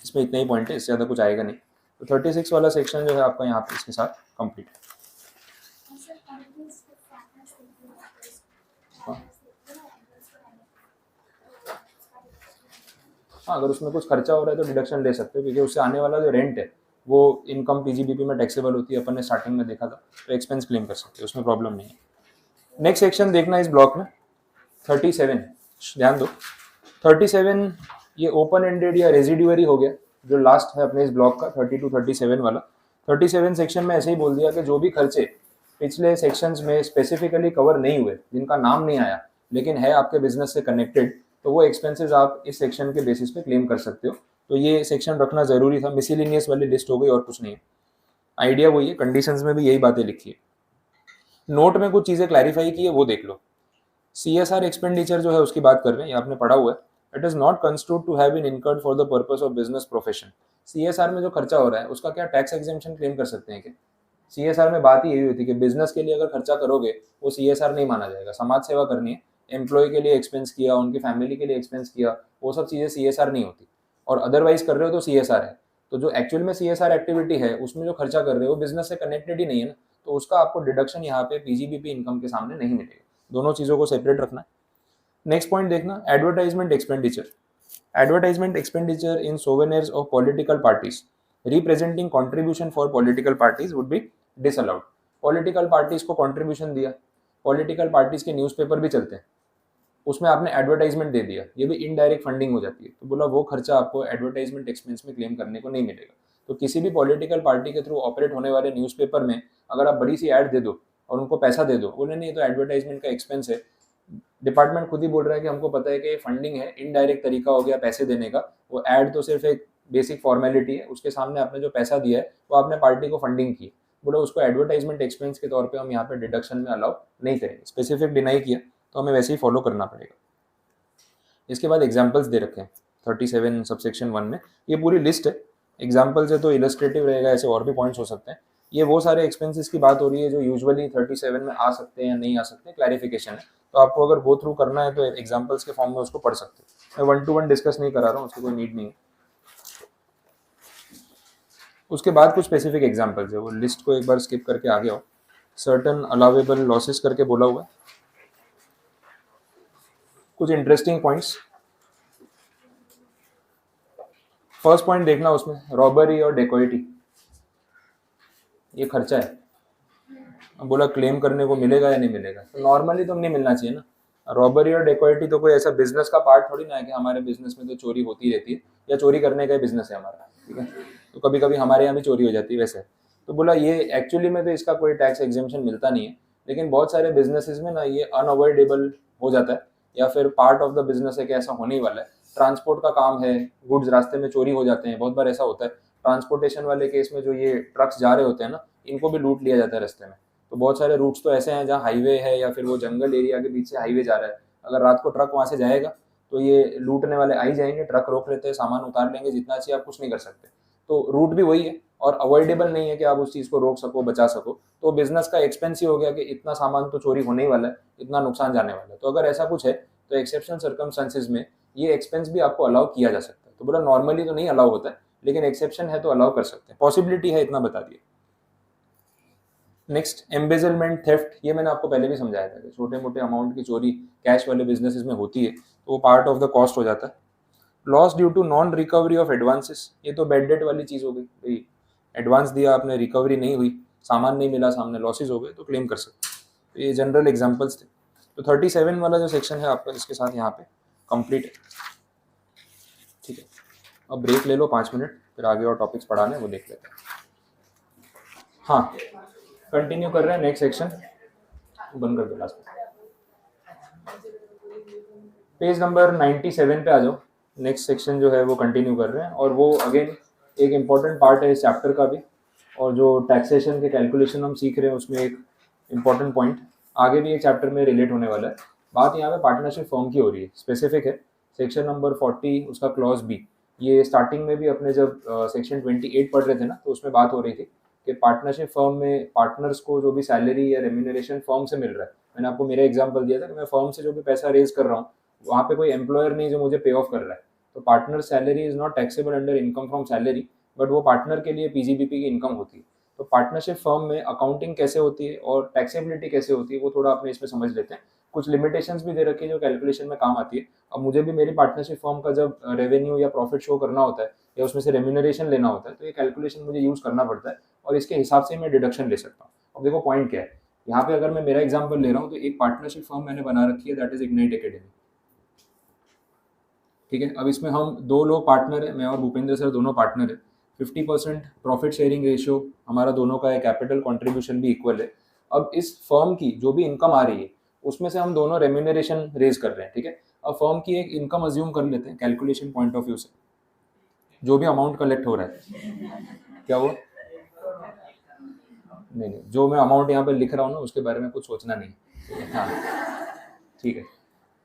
इसमें इतना ही पॉइंट है, इससे ज़्यादा कुछ आएगा नहीं। तो 36 वाला सेक्शन जो है आपका यहाँ पे इसके साथ कंप्लीट है। हाँ, अगर उसमें कुछ खर्चा हो रहा है तो डिडक्शन ले सकते हो, क्योंकि उससे आने वाला जो रेंट है वो इनकम पीजीबीपी में टैक्सेबल होती है, अपन ने स्टार्टिंग में देखा था। तो एक्सपेंस क्लेम कर सकते हो, उसमें प्रॉब्लम नहीं है। नेक्स्ट सेक्शन देखना इस ब्लॉक में 37, ध्यान दो 37 ये ओपन एंडेड या रेजिडुअरी हो गया, जो लास्ट है अपने इस ब्लॉक का 30 to 37 वाला। 37 सेक्शन में ऐसे ही बोल दिया कि जो भी खर्चे पिछले सेक्शंस में स्पेसिफिकली कवर नहीं हुए, जिनका नाम नहीं आया लेकिन है आपके बिजनेस से कनेक्टेड, तो वो एक्सपेंसेस आप इस सेक्शन के बेसिस पे क्लेम कर सकते हो। तो ये सेक्शन रखना जरूरी था, मिसलिनियस वाली लिस्ट हो गई और कुछ नहीं है। आइडिया वही है, कंडीशंस में भी यही बातें लिखी है। नोट में कुछ चीजें क्लैरिफाई की है, वो देख लो। सीएसआर एक्सपेंडिचर जो है उसकी बात कर रहे हैं, ये आपने पढ़ा हुआ है। It is not constitute to have been incurred for the purpose of business profession. CSR में जो खर्चा हो रहा है उसका क्या टैक्स एग्जेम्पशन क्लेम कर सकते हैं क्या? सीएसआर में बात ही यही होती है कि बिजनेस के लिए अगर खर्चा करोगे वो सीएसआर नहीं माना जाएगा। समाज सेवा करनी है, एम्प्लॉय के लिए एक्सपेंस किया, उनकी फैमिली के लिए एक्सपेंस किया, वो सब चीजें सीएसआर नहीं होती। और अदरवाइज कर रहे हो तो सीएसआर है। तो जो एक्चुअल में सीएसआर एक्टिविटी है उसमें जो खर्चा कर रहे हो बिजनेस से कनेक्टेड ही नहीं है ना, तो उसका आपको डिडक्शन यहाँ पे पीजीबीपी इनकम के सामने नहीं मिलेगा। दोनों चीजों को सेपरेट रखना है। नेक्स्ट पॉइंट देखना, advertisement expenditure. Advertisement expenditure in souvenirs of political parties representing contribution for political parties would be disallowed. Political parties को कंट्रीब्यूशन दिया, पॉलिटिकल पार्टीज के न्यूज़पेपर भी चलते हैं, उसमें आपने एडवर्टाइजमेंट दे दिया, ये भी इनडायरेक्ट फंडिंग हो जाती है। तो बोला वो खर्चा आपको एडवर्टाइजमेंट एक्सपेंस में क्लेम करने को नहीं मिलेगा। तो किसी भी पॉलिटिकल पार्टी के थ्रू ऑपरेट होने वाले न्यूज़पेपर में अगर आप बड़ी सी ऐड दे दो और उनको पैसा दे दो, बोले नहीं ये तो एडवर्टाइजमेंट का एक्सपेंस है, डिपार्टमेंट खुद ही बोल रहा है कि हमको पता है कि ये फंडिंग है, इनडायरेक्ट तरीका हो गया पैसे देने का, वो ऐड तो सिर्फ एक बेसिक फॉर्मेलिटी है, उसके सामने आपने जो पैसा दिया है वो आपने पार्टी को फंडिंग की, बोला उसको एडवर्टाइजमेंट एक्सपेंस के तौर पे हम यहाँ पे डिडक्शन में अलाउ नहीं करेंगे। स्पेसिफिक डिनाई किया तो हमें वैसे ही फॉलो करना पड़ेगा। इसके बाद एग्जाम्पल्स दे रखे हैं 37 सबसेक्शन 1 में, ये पूरी लिस्ट है। एग्जाम्पल से तो इलस्ट्रेटिव रहेगा, ऐसे और भी पॉइंट्स हो सकते हैं। ये वो सारे एक्सपेंसेस की बात हो रही है जो यूजुअली 37 में आ सकते हैं या नहीं आ सकते, क्लैरिफिकेशन है। तो आपको अगर गो थ्रू करना है तो एग्जाम्पल्स के फॉर्म में उसको पढ़ सकते हैं। मैं 1 to 1 डिस्कस नहीं करा रहा हूँ, उसकी कोई नीड नहीं है। उसके बाद कुछ स्पेसिफिक एग्जांपल्स है, वो लिस्ट को एक बार स्किप करके आगे आओ। सर्टन अलाउेबल लॉसेस करके बोला हुआ है, कुछ इंटरेस्टिंग पॉइंट्स। फर्स्ट पॉइंट देखना उसमें, रॉबरी और डेकोइटी, ये खर्चा है। अब बोला क्लेम करने को मिलेगा या नहीं मिलेगा, तो नॉर्मली तो नहीं मिलना चाहिए ना। रॉबरी और डेकोइटी तो कोई ऐसा बिजनेस का पार्ट थोड़ी ना है कि हमारे बिजनेस में तो चोरी होती रहती है, या चोरी करने का ही बिजनेस है हमारा, ठीक है। तो कभी कभी हमारे यहाँ भी चोरी हो जाती है वैसे। तो बोला ये एक्चुअली में तो इसका कोई टैक्स एग्जेम्पशन मिलता नहीं है, लेकिन बहुत सारे बिजनेसेस में ना ये अनअवॉइडेबल हो जाता है, या फिर पार्ट ऑफ द बिजनेस है कि ऐसा होने ही वाला है। ट्रांसपोर्ट का काम है, गुड्स रास्ते में चोरी हो जाते हैं, बहुत बार ऐसा होता है। ट्रांसपोर्टेशन वाले केस में जो ये ट्रक्स जा रहे होते हैं ना, इनको भी लूट लिया जाता है रास्ते में। तो बहुत सारे रूट्स तो ऐसे हैं जहाँ हाईवे है या फिर वो जंगल एरिया के बीच से हाईवे जा रहा है, अगर रात को ट्रक वहाँ से जाएगा तो ये लूटने वाले आ ही जाएंगे, ट्रक रोक लेते हैं, सामान उतार लेंगे, जितना चाहिए आप कुछ नहीं कर सकते। तो रूट भी वही है और अवॉइडेबल नहीं है कि आप उस चीज़ को रोक सको, बचा सको। तो बिजनेस का एक्सपेंस ही हो गया कि इतना सामान तो चोरी होने ही वाला है, इतना नुकसान जाने वाला है। तो अगर ऐसा कुछ है तो एक्सेप्शनल सर्कमस्टांसेस में ये एक्सपेंस भी आपको अलाउ किया जा सकता है। तो बोला नॉर्मली तो नहीं अलाउ होता है, लेकिन एक्सेप्शन है तो अलाउ कर सकते हैं, पॉसिबिलिटी है, इतना बता दिए। नेक्स्ट, एम्बेजलमेंट, थेफ्ट, ये मैंने आपको पहले भी समझाया था कि छोटे मोटे अमाउंट की चोरी कैश वाले बिजनेसेस में होती है, तो वो पार्ट ऑफ द कॉस्ट हो जाता है। Loss due to non recovery of advances, ये तो बैड डेट वाली चीज़ हो गई भाई, एडवांस दिया आपने, रिकवरी नहीं हुई, सामान नहीं मिला, सामने लॉसेज हो गए, तो क्लेम कर सकते हैं। तो ये जनरल एग्जांपल्स थे। तो 37 वाला जो सेक्शन है आपका इसके साथ यहाँ पे कंप्लीट है, ठीक है। अब ब्रेक ले लो 5 मिनट, फिर आगे और टॉपिक्स पढ़ाने वो देख लेते हैं। हाँ, कंटिन्यू कर रहे हैं नेक्स्ट सेक्शन, बंद कर दो लास्ट में। पेज नंबर 97 पे आ जाओ। नेक्स्ट सेक्शन जो है वो कंटिन्यू कर रहे हैं, और वो अगेन एक इम्पॉर्टेंट पार्ट है इस चैप्टर का भी, और जो टैक्सेशन के कैलकुलेशन हम सीख रहे हैं उसमें एक इम्पॉर्टेंट पॉइंट आगे भी एक चैप्टर में रिलेट होने वाला है। बात यहाँ पे पार्टनरशिप फॉर्म की हो रही है, स्पेसिफिक है सेक्शन नंबर 40 उसका क्लॉज बी। ये स्टार्टिंग में भी अपने जब सेक्शन 28 पढ़ रहे थे ना, तो उसमें बात हो रही थी कि पार्टनरशिप फर्म में पार्टनर्स को जो भी सैलरी या रेम्यूनरेशन फर्म से मिल रहा है। मैंने आपको मेरा एग्जांपल दिया था कि मैं फर्म से जो भी पैसा रेज कर रहा हूँ, वहाँ पे कोई एम्प्लॉयर नहीं जो मुझे पे ऑफ कर रहा है। तो partner salary is not taxable under income from salary, but वो पार्टनर के लिए पीजीबीपी की इनकम होती है। तो पार्टनरशिप फर्म में अकाउंटिंग कैसे होती है और टैक्सेबिलिटी कैसे होती है वो थोड़ा अपने इसमें समझ लेते हैं। कुछ लिमिटेशंस भी दे रखी है जो कैलकुलेशन में काम आती है। अब मुझे भी मेरी पार्टनरशिप फर्म का जब रेवेन्यू या प्रॉफिट शो करना होता है या उसमें से रेम्यूनरेशन लेना होता है, तो ये कैलकुलेशन मुझे यूज़ करना पड़ता है, और इसके हिसाब से मैं डिडक्शन ले सकता हूँ। अब देखो पॉइंट क्या है यहाँ पे, अगर मैं मेरा एग्जाम्पल ले रहा हूँ तो एक पार्टनरशिप फर्म मैंने बना रखी है, दैट इज इग्नाइट एकेडमी, ठीक है। अब इसमें हम 2 लोग पार्टनर है, मैं और भूपेंद्र सर दोनों पार्टनर है। 50% प्रॉफिट शेयरिंग रेशियो हमारा दोनों का है, कैपिटल कंट्रीब्यूशन भी इक्वल है। अब इस फर्म की जो भी इनकम आ रही है उसमें से हम दोनों रेम्यूनरेशन रेज कर रहे हैं, ठीक है। अब फर्म की एक इनकम अज्यूम कर लेते हैं कैलकुलेशन पॉइंट ऑफ व्यू से, जो भी अमाउंट कलेक्ट हो रहा है, क्या हुआ, नहीं नहीं, जो मैं अमाउंट यहाँ पे लिख रहा हूँ ना उसके बारे में कुछ सोचना नहीं, हाँ ठीक है।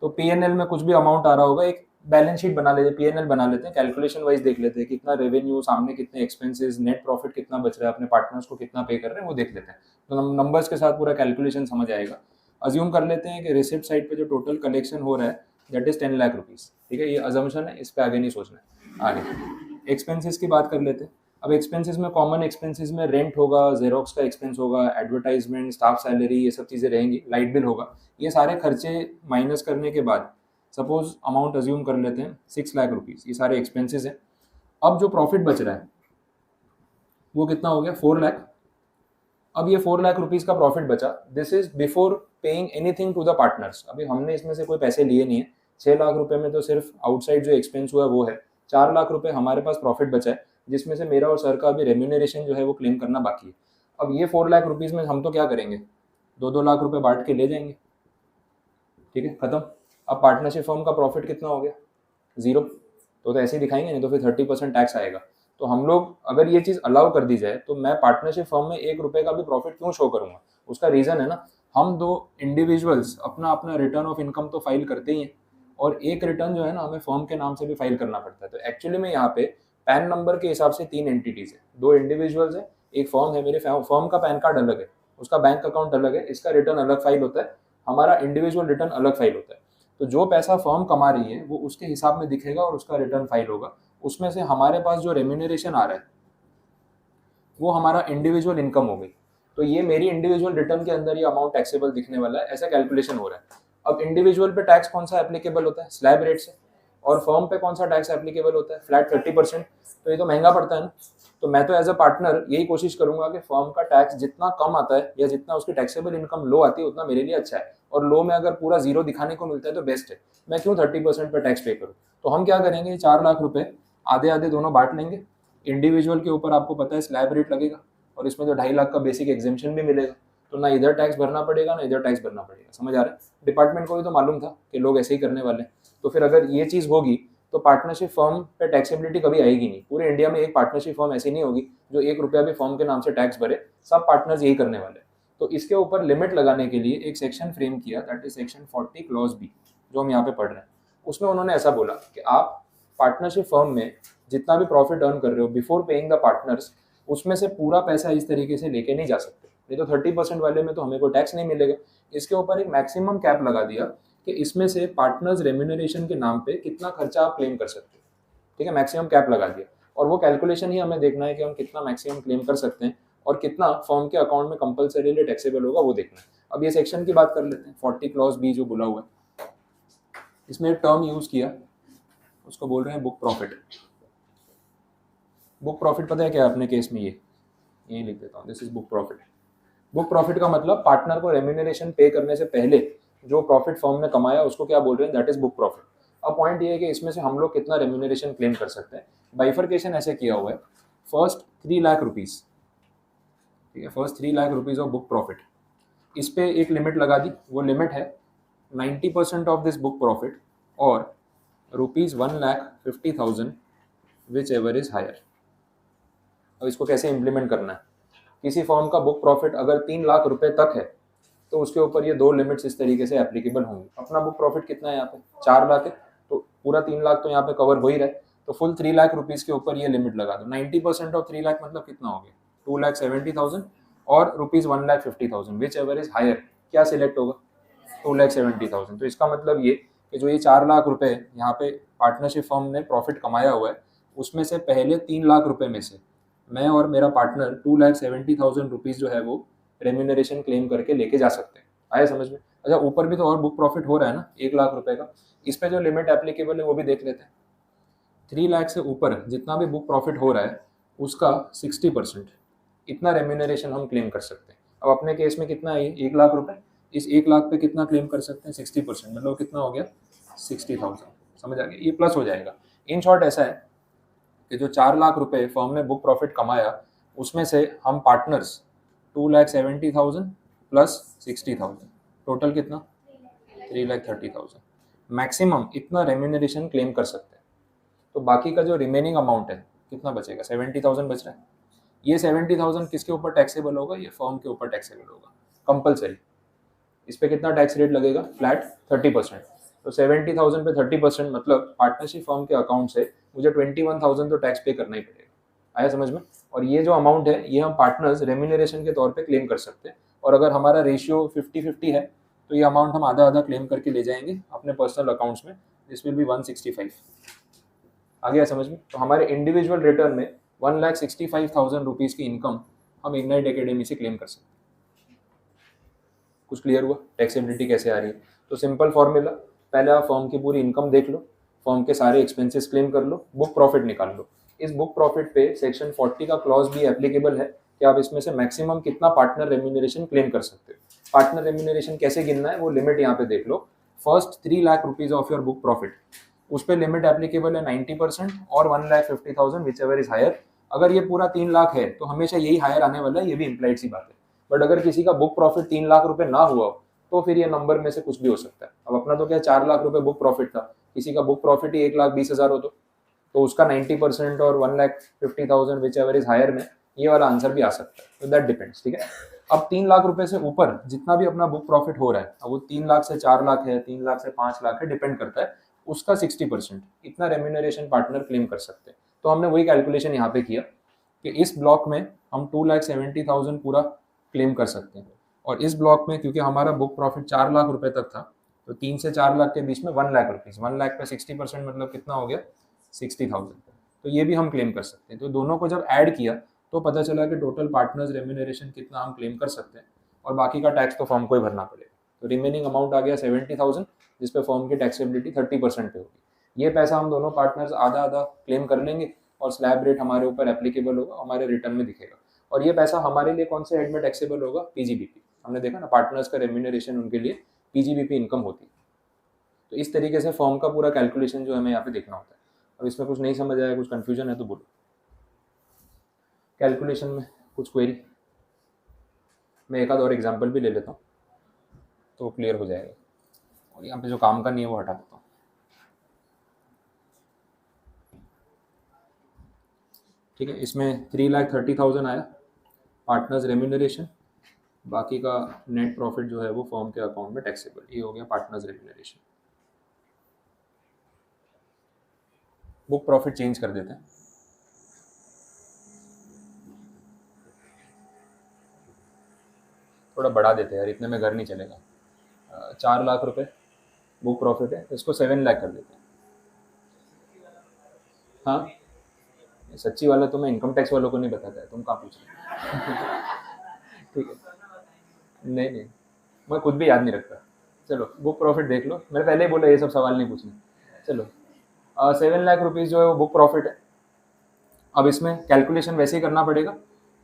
तो पीएनएल में कुछ भी अमाउंट आ रहा होगा, एक बैलेंस शीट बना लेते हैं, पीएनएल बना लेते हैं, कैलकुलेशन वाइज देख लेते हैं कितना रेवेन्यू, सामने कितने एक्सपेंसेस, नेट प्रॉफिट कितना बच रहा है, अपने पार्टनर्स को कितना पे कर रहे हैं वो देख लेते हैं। तो नंबर्स के साथ पूरा कैलकुलेशन समझ आएगा। अज्यूम कर लेते हैं कि रिसिप्ट साइड पे जो टोटल कलेक्शन हो रहा है दैट इज 10 लाख रुपीज़, ठीक है। ये अजम्पशन है, इस पर आगे नहीं सोचना है। आगे एक्सपेंसेस की बात कर लेते हैं। अब एक्सपेंसेस में कॉमन एक्सपेंसेस में रेंट होगा, जेरोक्स का एक्सपेंस होगा, एडवर्टाइजमेंट, स्टाफ सैलरी, ये सब चीज़ें रहेंगी, लाइट बिल होगा। ये सारे खर्चे माइनस करने के बाद सपोज अमाउंट अज्यूम कर लेते हैं 6 लाख रुपीज़, ये सारे एक्सपेंसेस हैं। अब जो प्रॉफिट बच रहा है वो कितना हो गया, 4 लाख। अब ये 4 लाख रुपीज़ का प्रॉफिट बचा, this is before paying anything to the partners. अभी हमने इसमें से कोई पैसे लिए नहीं है। 6 लाख रुपए में तो सिर्फ आउटसाइड जो एक्सपेंस हुआ है वो है। 4 लाख रुपए हमारे पास प्रॉफिट बचा है, जिसमें से मेरा और सर का अभी रेम्यूनरेशन जो है वो क्लेम करना बाकी है। अब ये 4 लाख रुपीज़ में हम तो क्या करेंगे, 2-2 लाख रुपए बांट के ले जाएंगे, ठीक है, खत्म। अब पार्टनरशिप फर्म का प्रॉफिट कितना हो गया, 0। तो ऐसे ही दिखाएंगे, नहीं तो फिर 30% टैक्स आएगा। तो हम लोग अगर ये चीज़ अलाउ कर दी जाए तो मैं पार्टनरशिप फर्म में 1 रुपए का भी प्रॉफिट क्यों शो करूंगा। उसका रीज़न है ना, हम 2 इंडिविजुअल्स अपना अपना रिटर्न ऑफ इनकम तो फाइल करते ही हैं, और एक रिटर्न जो है ना हमें फर्म के नाम से भी फाइल करना पड़ता है। तो एक्चुअली में यहाँ पे पैन नंबर के हिसाब से 3 एंटिटीज है, 2 इंडिविजुअल्स है, एक फर्म है। मेरे फर्म का पैन कार्ड अलग है, उसका बैंक अकाउंट अलग है, इसका रिटर्न अलग फाइल होता है, हमारा इंडिविजुअल रिटर्न अलग फाइल होता है। तो जो पैसा फर्म कमा रही है वो उसके हिसाब में दिखेगा और उसका रिटर्न फाइल होगा। उसमें से हमारे पास जो रेम्यूनरेशन आ रहा है वो हमारा इंडिविजुअल इनकम हो गई। तो ये मेरी इंडिविजुअल रिटर्न के अंदर ये अमाउंट टैक्सेबल दिखने वाला है, ऐसा कैलकुलेशन हो रहा है। अब इंडिविजुअल पे टैक्स कौन सा एप्लीकेबल होता है, स्लैब रेट से, और फर्म पे कौन सा टैक्स एप्लीकेबल होता है, फ्लैट 30%। तो ये तो महंगा पड़ता है ना। तो मैं तो एज अ पार्टनर यही कोशिश करूंगा कि फर्म का टैक्स जितना कम आता है या जितना उसकी टैक्सेबल इनकम लो आती है उतना मेरे लिए अच्छा है, और लो में अगर पूरा जीरो दिखाने को मिलता है तो बेस्ट है। मैं क्यों 30% पे टैक्स पे करूँ। तो हम क्या करेंगे, 4 लाख रुपए आधे आधे दोनों बांट लेंगे। इंडिविजुअल के ऊपर आपको पता है स्लैब रेट लगेगा, और इसमें तो 2.5 लाख का बेसिक एग्जेम्पशन भी मिलेगा। तो ना इधर टैक्स भरना पड़ेगा ना इधर टैक्स भरना पड़ेगा। समझ आ रहा है। डिपार्टमेंट को भी तो मालूम था कि लोग ऐसे ही करने वाले हैं। तो फिर अगर ये चीज़ होगी तो पार्टनरशिप फर्म पे टैक्सेबिलिटी कभी आएगी नहीं। पूरे इंडिया में एक पार्टनरशिप फर्म ऐसी नहीं होगी जो 1 रुपया भी फर्म के नाम से टैक्स भरे। सब पार्टनर्स यही करने वाले। तो इसके ऊपर लिमिट लगाने के लिए एक सेक्शन फ्रेम किया, that is section 40 clause B, जो हम यहाँ पे पढ़ रहे हैं। उसमें उन्होंने ऐसा बोला कि आप पार्टनरशिप फर्म में जितना भी प्रॉफिट अर्न कर रहे हो बिफोर पेइंग द पार्टनर्स, उसमें से पूरा पैसा इस तरीके से लेके नहीं जा सकते। नहीं तो 30% वाले में तो हमें कोई टैक्स नहीं मिलेगा। इसके ऊपर एक मैक्सिमम कैप लगा दिया कि इसमें से पार्टनर्स रेम्यूनरेशन के नाम पे कितना खर्चा आप क्लेम कर सकते हो। ठीक है, मैक्सिमम कैप लगा दिया। और वो कैलकुलेशन ही हमें देखना है कि हम कितना मैक्सिमम क्लेम कर सकते हैं और कितना फर्म के अकाउंट में कंपलसरीली टैक्सेबल होगा वो देखना है। अब ये सेक्शन की बात कर लेते हैं, 40 क्लॉज बी जो बोला हुआ है। इसमें एक टर्म यूज किया, उसको बोल रहे हैं बुक प्रॉफिट। बुक प्रॉफिट पता है क्या अपने केस में, ये लिख देता हूँ, this is book profit. Book profit का मतलब पार्टनर को रेम्यूनरेशन पे करने से पहले जो प्रॉफिट फर्म ने कमाया उसको क्या बोल रहे हैं, दैट इज बुक प्रॉफिट। अब पॉइंट ये है कि इसमें से हम लोग कितना रेम्यूनरेशन क्लेम कर सकते हैं। बाइफर्केशन ऐसे किया हुआ है, फर्स्ट 3 लाख रुपीज, ठीक है, first 3 lakh rupees of book profit, इस पे एक लिमिट लगा दी। वो लिमिट है 90% ऑफ दिस बुक प्रॉफिट और ₹1,50,000 विच एवर इज हायर। अब इसको कैसे इम्प्लीमेंट करना है, किसी फर्म का बुक प्रॉफिट अगर 3 लाख रुपए तक है तो उसके ऊपर ये 2 लिमिट्स इस तरीके से एप्लीकेबल होंगी। अपना बुक प्रॉफिट कितना है यहाँ पे 4 लाख है, तो पूरा 3 लाख तो यहाँ पे कवर हो ही रहा है। तो फुल 3 लाख रुपीज के ऊपर ये लिमिट लगा दो। 90% ऑफ 3 लाख मतलब कितना हो गया, 2,70,000 और ₹1,50,000 विच एवर इज हायर। क्या सिलेक्ट होगा, 2,70,000। तो इसका मतलब ये कि जो ये 4 लाख रुपए यहाँ पे पार्टनरशिप फर्म ने प्रॉफिट कमाया हुआ है, उसमें से पहले 3 लाख रुपए में से मैं और मेरा पार्टनर 2,70,000 रुपीज जो है वो रेम्यूनरेशन क्लेम करके लेके जा सकते हैं। आया समझ में। अच्छा, ऊपर भी तो और बुक प्रॉफिट हो रहा है ना 1 लाख रुपए का, इस पे जो लिमिट एप्लीकेबल है वो भी देख लेते हैं। 3 लाख से ऊपर जितना भी बुक प्रॉफिट हो रहा है उसका 60% इतना रेम्यूनरेशन हम क्लेम कर सकते हैं। अब अपने केस में कितना है, 1 लाख रुपए, इस 1 लाख पे कितना क्लेम कर सकते हैं, 60%, मतलब कितना हो गया 60,000। समझ आ गया, ये प्लस हो जाएगा। इन शॉर्ट ऐसा है कि जो 4 लाख रुपए फर्म ने बुक प्रॉफिट कमाया उसमें से हम पार्टनर्स 2,70,000 प्लस 60,000, टोटल कितना 3,30,000 मैक्सिमम इतना रेम्यूनरेशन क्लेम कर सकते हैं। तो बाकी का जो रिमेनिंग अमाउंट है कितना बचेगा, 70,000 बच रहा है। ये 70,000 किसके ऊपर टैक्सेबल होगा, ये फर्म के ऊपर टैक्सेबल होगा कंपलसरी। इस पे कितना टैक्स रेट लगेगा, फ्लैट 30%। तो 70,000 पे 30% मतलब पार्टनरशिप फर्म के अकाउंट से मुझे 21,000 तो टैक्स पे करना ही पड़ेगा। आया समझ में। और ये जो अमाउंट है ये हम पार्टनर्स रेम्यूनरेशन के तौर पे क्लेम कर सकते हैं, और अगर हमारा रेशियो 50-50 है तो ये अमाउंट हम आधा आधा क्लेम करके ले जाएंगे अपने पर्सनल अकाउंट्स में। This will be 165। आ गया समझ में। तो हमारे इंडिविजुअल रिटर्न में 1,65,000 रुपीज़ की इनकम हम इग्नाइट एकेडमी से क्लेम कर सकते हैं। कुछ क्लियर हुआ, टैक्सेबिलिटी कैसे आ रही है। तो सिंपल फॉर्मूला, पहले आप फर्म की पूरी इनकम देख लो, फर्म के सारे एक्सपेंसेस क्लेम कर लो, बुक प्रॉफिट निकाल लो। इस बुक प्रॉफिट पे सेक्शन 40 का क्लॉज भी एप्लीकेबल है कि आप इसमें से मैक्सिमम कितना पार्टनर रेम्यूनरेशन क्लेम कर सकते हो। पार्टनर रेम्यूनरेशन कैसे गिनना है वो लिमिट यहाँ पे देख लो। First 3 lakh rupees of your book profit, उस पर लिमिट एप्लीकेबल है 90% और 1,50,000 विच एवर इज हायर। अगर ये पूरा 3 लाख है तो हमेशा यही हायर आने वाला है, ये भी इम्प्लाइड सी बात है। बट अगर किसी का बुक प्रॉफिट 3 लाख रुपए ना हुआ हो तो फिर ये नंबर में से कुछ भी हो सकता है। अब अपना तो क्या 4 लाख रुपए बुक प्रॉफिट था, किसी का बुक प्रॉफिट ही 1,20,000 हो तो उसका 90% और 1,50,000 विच एवर इज हायर में ये वाला आंसर भी आ सकता है। तो दैट डिपेंड्स। ठीक है, अब 3 लाख रुपए से ऊपर जितना भी अपना बुक प्रॉफिट हो रहा है, अब वो 3 लाख से 4 लाख है, 3 लाख से 5 लाख है, डिपेंड करता है, उसका 60% इतना रेम्यूनरेशन पार्टनर क्लेम कर सकते हैं। तो हमने वही कैलकुलेशन यहाँ पे किया कि इस ब्लॉक में हम 2,70,000 पूरा क्लेम कर सकते हैं, और इस ब्लॉक में क्योंकि हमारा बुक प्रॉफिट 4 लाख रुपए तक था तो 3 से 4 लाख के बीच में 1 लाख रुपीज़, 1 लाख पे 60% मतलब कितना हो गया 60,000। तो ये भी हम क्लेम कर सकते हैं। तो दोनों को जब ऐड किया तो पता चला कि टोटल पार्टनर्स रेम्यूनरेशन कितना हम क्लेम कर सकते हैं और बाकी का टैक्स तो फर्म को ही भरना पड़ेगा। तो रिमेनिंग अमाउंट आ गया 70,000, जिस पे फर्म की टैक्सेबिलिटी 30% पे होगी। ये पैसा हम दोनों पार्टनर्स आधा आधा क्लेम कर लेंगे और स्लैब रेट हमारे ऊपर एप्लीकेबल होगा, हमारे रिटर्न में दिखेगा। और ये पैसा हमारे लिए कौन से हेड में टैक्सेबल होगा? पीजीबीपी। हमने देखा ना, पार्टनर्स का रेम्यूनरेशन उनके लिए पीजीबीपी इनकम होती है। तो इस तरीके से फर्म का पूरा कैलकुलेशन जो हमें यहाँ पे देखना होता है। अब इसमें कुछ नहीं समझ आया, कुछ कंफ्यूजन है तो बोलो। कैलकुलेशन में कुछ क्वेरी? मैं एक आध और एग्जांपल भी ले लेता हूँ तो क्लियर हो जाएगा। और यहाँ पे जो काम का नहीं है वो हटा देता हूँ। ठीक है, इसमें 3,30,000 आया पार्टनर्स रेम्यूनरेशन, बाकी का नेट प्रॉफिट जो है वो फर्म के अकाउंट में टैक्सेबल। ये हो गया partners remuneration. Book profit change कर देते हैं। थोड़ा बढ़ा देते हैं यार, इतने में घर नहीं चलेगा। 4 लाख रुपए बुक प्रॉफिट है, इसको 7 लाख कर देते हैं। हाँ, सच्ची वाला तो मैं इनकम टैक्स वालों को नहीं बताता है, तुम कहाँ पूछ रहे हो? ठीक है, नहीं नहीं, मैं खुद भी याद नहीं रखता। चलो बुक प्रॉफिट देख लो, मैंने पहले ही बोला ये सब सवाल नहीं पूछने। चलो 7 लाख रुपीज़ जो है वो बुक प्रॉफिट है। अब इसमें कैलकुलेशन वैसे ही करना पड़ेगा।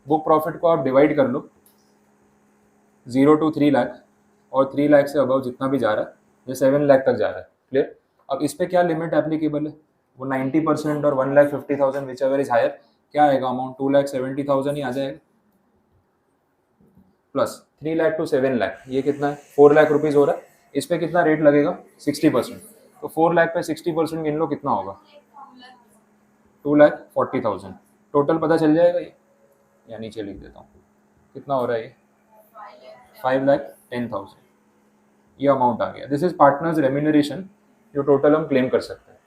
बुक प्रॉफिट को आप डिवाइड कर लो 0 to 3 लाख, और 3 लाख से अबव जितना भी जा रहा है, ये 7 लाख तक जा रहा है। क्लियर? अब इस पे क्या लिमिट एप्लीकेबल है? वो 90% और 1,50,000 विच एवर इज हायर, क्या आएगा अमाउंट? 2,70,000 ही आ जाएगा, प्लस 3 लाख टू 7 लाख, ये कितना है? 4 लाख रुपीज़ हो रहा है। इस पे कितना रेट लगेगा? 60%। तो 4 लाख पे 60% गिन लो, कितना होगा? 2,40,000। टोटल पता चल जाएगा ये, या नीचे लिख देता हूँ कितना हो रहा है ये? 5,10,000। ये अमाउंट आ गया। दिस इज पार्टनर्स रेम्यूनरेशन, जो टोटल हम क्लेम कर सकते हैं।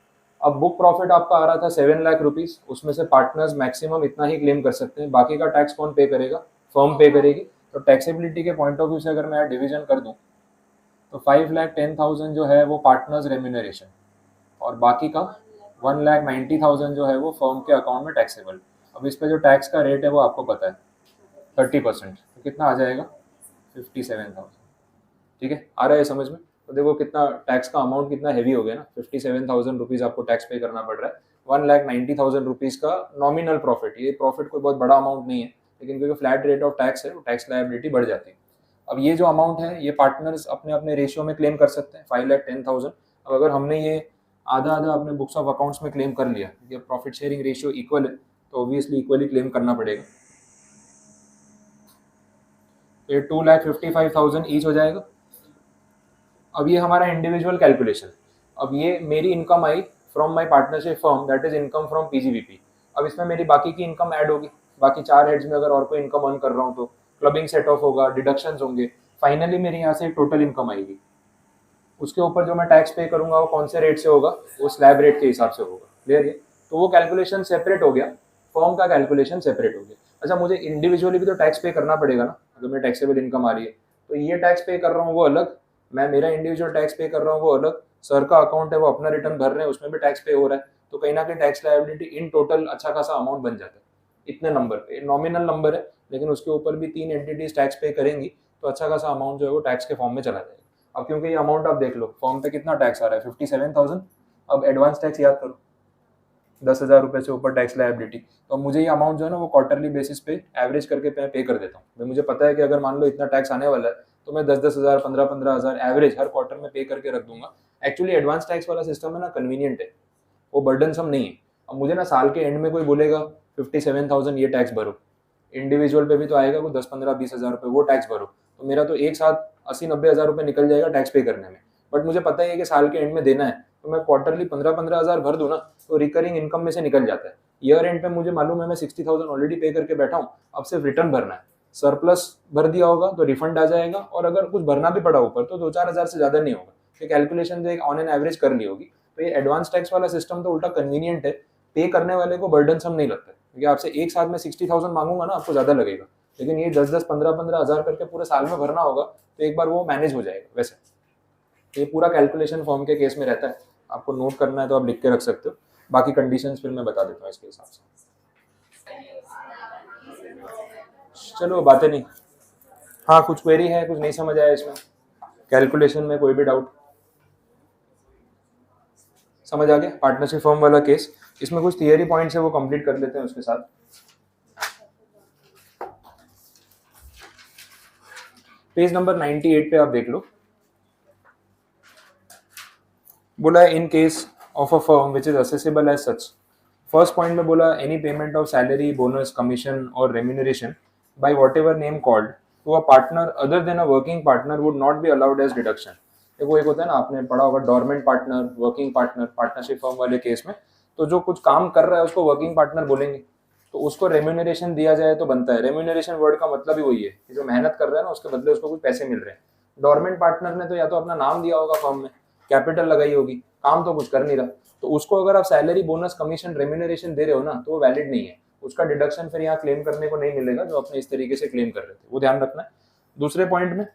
अब बुक प्रॉफिट आपका आ रहा था 7 लाख रुपीज़, उसमें से पार्टनर्स मैक्सिमम इतना ही क्लेम कर सकते हैं, बाकी का टैक्स कौन पे करेगा? फर्म पे करेगी। तो टैक्सेबिलिटी के पॉइंट ऑफ व्यू से अगर मैं डिवीजन कर दूं तो 5,10,000 जो है वो पार्टनर्स रेम्यूनरेशन, और बाकी का 1,90,000 जो है वो फर्म के अकाउंट में टैक्सेबल। अब इस पे जो टैक्स का रेट है वो आपको पता है 30%। तो कितना आ जाएगा? 57,000। ठीक है, आ रहा है समझ में? तो देखो कितना टैक्स का अमाउंट कितना हैवी हो गया ना। 57,000 रुपीज़ आपको टैक्स पे करना पड़ रहा है। 1,90,000 रुपीज़ का नॉमिनल प्रॉफिट, ये प्रॉफिट कोई बहुत बड़ा अमाउंट नहीं है, लेकिन क्योंकि फ्लैट रेट ऑफ टैक्स है, वो टैक्स लायबिलिटी बढ़ जाती है। अब ये जो अमाउंट है ये पार्टनर्स अपने अपने रेशियो में क्लेम कर सकते हैं, 5,10,000। अब अगर हमने ये आधा आधा अपने बुक्स ऑफ अकाउंट्स में क्लेम कर लिया, ये प्रॉफिट शेयरिंग रेशियो इक्वल है, तो ऑब्वियसली इक्वली क्लेम करना पड़ेगा। ये 2,55,000 ईच हो जाएगा। अब ये हमारा इंडिविजुअल कैलकुलेशन। अब ये मेरी income I from my partnership firm, that is income from PGBP. अब इसमें मेरी बाकी की इनकम ऐड होगी, बाकी 4 हेड्स में अगर और कोई इनकम अर्न कर रहा हूँ तो क्लबिंग सेट ऑफ होगा, डिडक्शंस होंगे, फाइनली मेरी यहाँ से टोटल इनकम आएगी। उसके ऊपर जो मैं टैक्स पे करूंगा वो कौन से रेट से होगा? वो स्लैब रेट के हिसाब से होगा। क्लियर है? तो वो कैलकुलेशन सेपरेट हो गया, फर्म का कैलकुलेशन सेपरेट हो गया। अच्छा, मुझे इंडिविजुअली भी तो टैक्स पे करना पड़ेगा ना, अगर मैं टैक्सेबल इनकम आ रही है तो ये टैक्स पे कर रहा हूँ वो अलग, मैं मेरा इंडिविजुअल टैक्स पे कर रहा हूँ वो अलग, सर का अकाउंट है वो अपना रिटर्न भर रहे हैं उसमें भी टैक्स पे हो रहा है। तो कहीं ना कहीं टैक्स लायबिलिटी इन टोटल अच्छा खासा अमाउंट बन जाता है। इतने नंबर पे नॉमिनल नंबर है, लेकिन उसके ऊपर भी 3 एंटिटीज टैक्स पे करेंगी, तो अच्छा खासा अमाउंट जो है वो टैक्स के फॉर्म में चला जाएगा। अब क्योंकि ये अमाउंट आप देख लो, फॉर्म पे कितना टैक्स आ रहा है? 57,000। अब एडवांस टैक्स याद करो, 10,000 रुपये से ऊपर टैक्स लायबिलिटी। तो अब मुझे ये अमाउंट जो है ना वो क्वार्टरली बेसिस पे एवरेज करके पे कर देता हूँ। भाई मुझे पता है कि अगर मान लो इतना टैक्स आने वाला है तो मैं 10,000 15,000 एवरेज हर क्वार्टर में पे करके रख दूंगा। एक्चुअली एडवांस टैक्स वाला सिस्टम है ना, कन्वीनियंट है, वो बर्डनसम नहीं है। अब मुझे ना साल के एंड में कोई बोलेगा 57,000 ये टैक्स भरो, इंडिविजुअल पे भी तो आएगा वो 10-15-20,000 रुपये, वो टैक्स भरो, तो मेरा तो एक साथ 80-90,000 रुपये निकल जाएगा टैक्स पे करने में। बट मुझे पता है कि साल के एंड में देना है, तो मैं क्वार्टरली 15-15,000 भर दूँ ना, तो रिकरिंग इनकम में से निकल जाता है। ईयर एंड पे मुझे मालूम है मैं 60,000 ऑलरेडी पे करके बैठा हूँ, अब सिर्फ रिटर्न भरना है। सरप्लस भर दिया होगा तो रिफंड आ जाएगा, और अगर कुछ भरना भी पड़ा ऊपर तो 2-4 हज़ार से ज़्यादा नहीं होगा। ये कैलकुलेशन जो एक ऑन एन एवरेज कर ली होगी। तो ये एडवांस टैक्स वाला सिस्टम तो उल्टा कन्वीनियंट है, पे करने वाले को बर्डनसम नहीं लगता है, क्योंकि आपसे एक साथ में 60,000 मांगूंगा ना, आपको ज़्यादा लगेगा। लेकिन ये 10-10, 15-15 हज़ार करके पूरे साल में भरना होगा, तो एक बार वो मैनेज हो जाएगा। वैसे ये पूरा कैलकुलेशन फॉर्म के केस में रहता है, आपको नोट करना है तो आप लिख के रख सकते हो, बाकी कंडीशंस फिर मैं बता देता हूँ इसके हिसाब से। चलो बातें नहीं। हाँ, कुछ क्वेरी है, कुछ नहीं समझ आया इसमें, कैलकुलेशन में कोई भी डाउट? समझ आ गया पार्टनरशिप फर्म वाला केस? इसमें कुछ थियरी पॉइंट्स है वो कंप्लीट कर लेते हैं उसके साथ। पेज नंबर 98 पे आप देख लो। बोला है in case of a firm which is assessable as such. First point में बोला any payment of salary, bonus, commission or remuneration by whatever name called to a partner other than a working partner would not be allowed as deduction. देखो एक होता है ना, आपने पढ़ा होगा dormant partner, working partner, partnership firm वाले case में तो जो कुछ काम कर रहा है उसको वर्किंग पार्टनर बोलेंगे, तो उसको रेम्यूनरेशन दिया जाए तो बनता है। रेम्यूनरेशन वर्ड का मतलब ही वही है कि जो मेहनत कर रहा है ना उसके बदले उसको कुछ पैसे मिल रहे हैं। डोरमेंट पार्टनर ने तो या तो अपना नाम दिया होगा फर्म में, कैपिटल लगाई होगी, काम तो कुछ कर नहीं रहा, तो उसको अगर आप सैलरी, बोनस, कमीशन, रेम्यूनरेशन दे रहे हो ना तो वो वैलिड नहीं है, उसका डिडक्शन फिर यहाँ क्लेम करने को नहीं मिलेगा जो अपने इस तरीके से क्लेम कर रहे थे, वो ध्यान रखना है। दूसरे पॉइंट में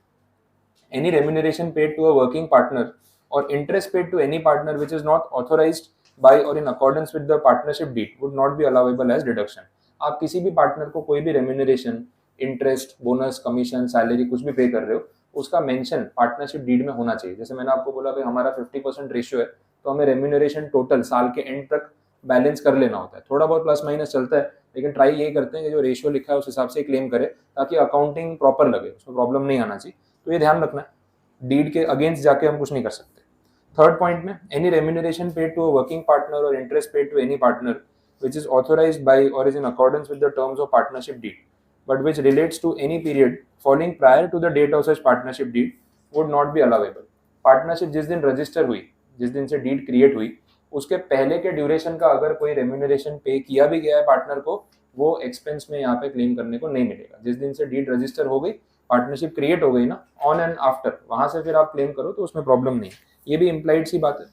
any remuneration paid to a working partner or interest paid to any partner which is not authorized by or in accordance with the partnership deed would not be allowable as deduction। आप किसी भी partner को कोई भी remuneration, interest, bonus, commission, salary कुछ भी पे कर रहे हो उसका मेंशन पार्टनरशिप डीड में होना चाहिए। जैसे मैंने आपको बोला भाई हमारा 50% रेशियो है तो हमें रेम्यूनरेशन टोटल साल के एंड तक बैलेंस कर लेना होता है, थोड़ा बहुत प्लस माइनस चलता है लेकिन ट्राई यही करते हैं कि जो रेशियो लिखा है उस हिसाब से क्लेम करे ताकि अकाउंटिंग प्रॉपर लगे, उसमें प्रॉब्लम नहीं आना चाहिए, तो ये ध्यान रखना है। डीड के अगेंस्ट जाके हम कुछ नहीं कर सकते। थर्ड पॉइंट में any remuneration paid to a working partner or interest paid to any partner which is authorized by or is in accordance with the terms of partnership deed but which relates to any period falling prior to the date of such partnership deed would not be allowable। Partnership जिस दिन register हुई, जिस दिन से deed create हुई उसके पहले के ड्यूरेशन का अगर कोई रेम्यूनरेशन पे किया भी गया है पार्टनर को वो एक्सपेंस में यहाँ पे क्लेम करने को नहीं मिलेगा। जिस दिन से डीड रजिस्टर हो गई, पार्टनरशिप क्रिएट हो गई ना, ऑन एंड आफ्टर वहां से फिर आप क्लेम करो तो उसमें प्रॉब्लम नहीं, ये भी इम्प्लाइड सी बात है।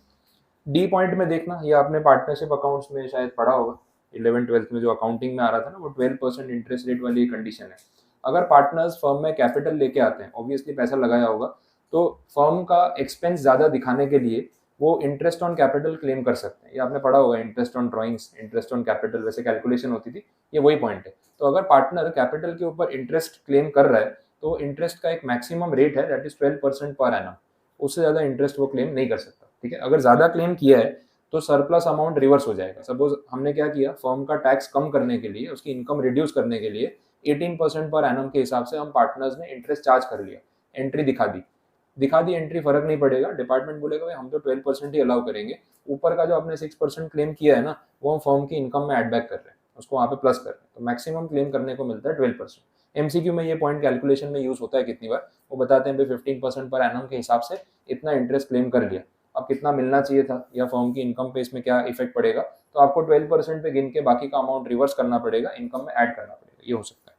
डी पॉइंट में देखना, ये आपने पार्टनरशिप अकाउंट्स में शायद पढ़ा होगा 11th-12th में जो अकाउंटिंग में आ रहा था ना, वो 12% इंटरेस्ट रेट वाली कंडीशन है। अगर पार्टनर्स फर्म में कैपिटल लेके आते हैं, ऑब्वियसली पैसा लगाया होगा, तो फर्म का एक्सपेंस ज़्यादा दिखाने के लिए वो इंटरेस्ट ऑन कैपिटल क्लेम कर सकते हैं। ये आपने पढ़ा होगा interest on drawings, interest on capital, वैसे कैलकुलेशन होती थी, ये वही पॉइंट है। तो अगर पार्टनर कैपिटल के ऊपर इंटरेस्ट क्लेम कर रहा है तो इंटरेस्ट का एक मैक्सिमम रेट है दैट इज 12% पर एनम, उससे ज़्यादा इंटरेस्ट वो क्लेम नहीं कर सकता। ठीक है, अगर ज़्यादा क्लेम किया है तो सरप्लस अमाउंट रिवर्स हो जाएगा। सपोज हमने क्या किया, फर्म का टैक्स कम करने के लिए, उसकी इनकम रिड्यूस करने के लिए 18% पर एनम के हिसाब से हम पार्टनर्स ने इंटरेस्ट चार्ज कर लिया, एंट्री दिखा दी एंट्री, फर्क नहीं पड़ेगा, डिपार्टमेंट बोलेगा भाई हम तो 12% ही अलाउ करेंगे, ऊपर का जो आपने 6% क्लेम किया है ना वो हम फर्म की इनकम में एड बैक कर रहे हैं, उसको वहाँ पे प्लस कर रहे हैं, तो मैक्सिमम क्लेम करने को मिलता है 12%। एमसीक्यू में ये पॉइंट कैलकुलेशन में यूज होता है कितनी बार, वो बताते हैं भाई 15% पर एनम के हिसाब से इतना इंटरेस्ट क्लेम कर लिया, अब कितना मिलना चाहिए था या फर्म की इनकम पे इसमें क्या इफेक्ट पड़ेगा, तो आपको 12% पे गिन के बाकी का अमाउंट रिवर्स करना पड़ेगा, इनकम में ऐड करना पड़ेगा, ये हो सकता है।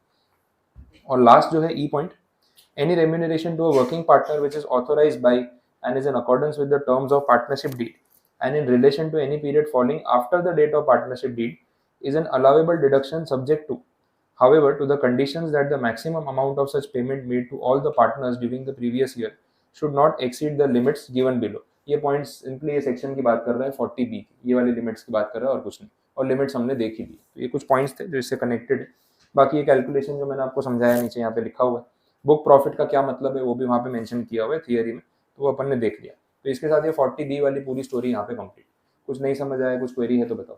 और लास्ट जो है ई point, any remuneration to a working partner which is authorized by and is in accordance with the terms of partnership deed and in relation to any period falling after the date of partnership deed is an allowable deduction subject to, however, to the conditions that the maximum amount of such payment made to all the partners during the previous year should not exceed the limits given below। ये point simply ये section की बात कर रहा है 40B, ये वाली limits की बात कर रहा है और कुछ नहीं, और लिमिट्स हमने देखी ली, तो ये कुछ पॉइंट्स थे जो इससे कनेक्टेड है। बाकी ये कैलकुलेशन जो मैंने आपको समझाया नीचे यहाँ पे लिखा हुआ है, बुक प्रॉफिट का क्या मतलब है वो भी वहाँ पे मेंशन किया हुआ है थियरी में, तो वो अपन ने देख लिया। तो इसके साथ ये 40B वाली पूरी स्टोरी यहाँ पे कंप्लीट। कुछ नहीं समझ आया, कुछ क्वेरी है तो बताओ।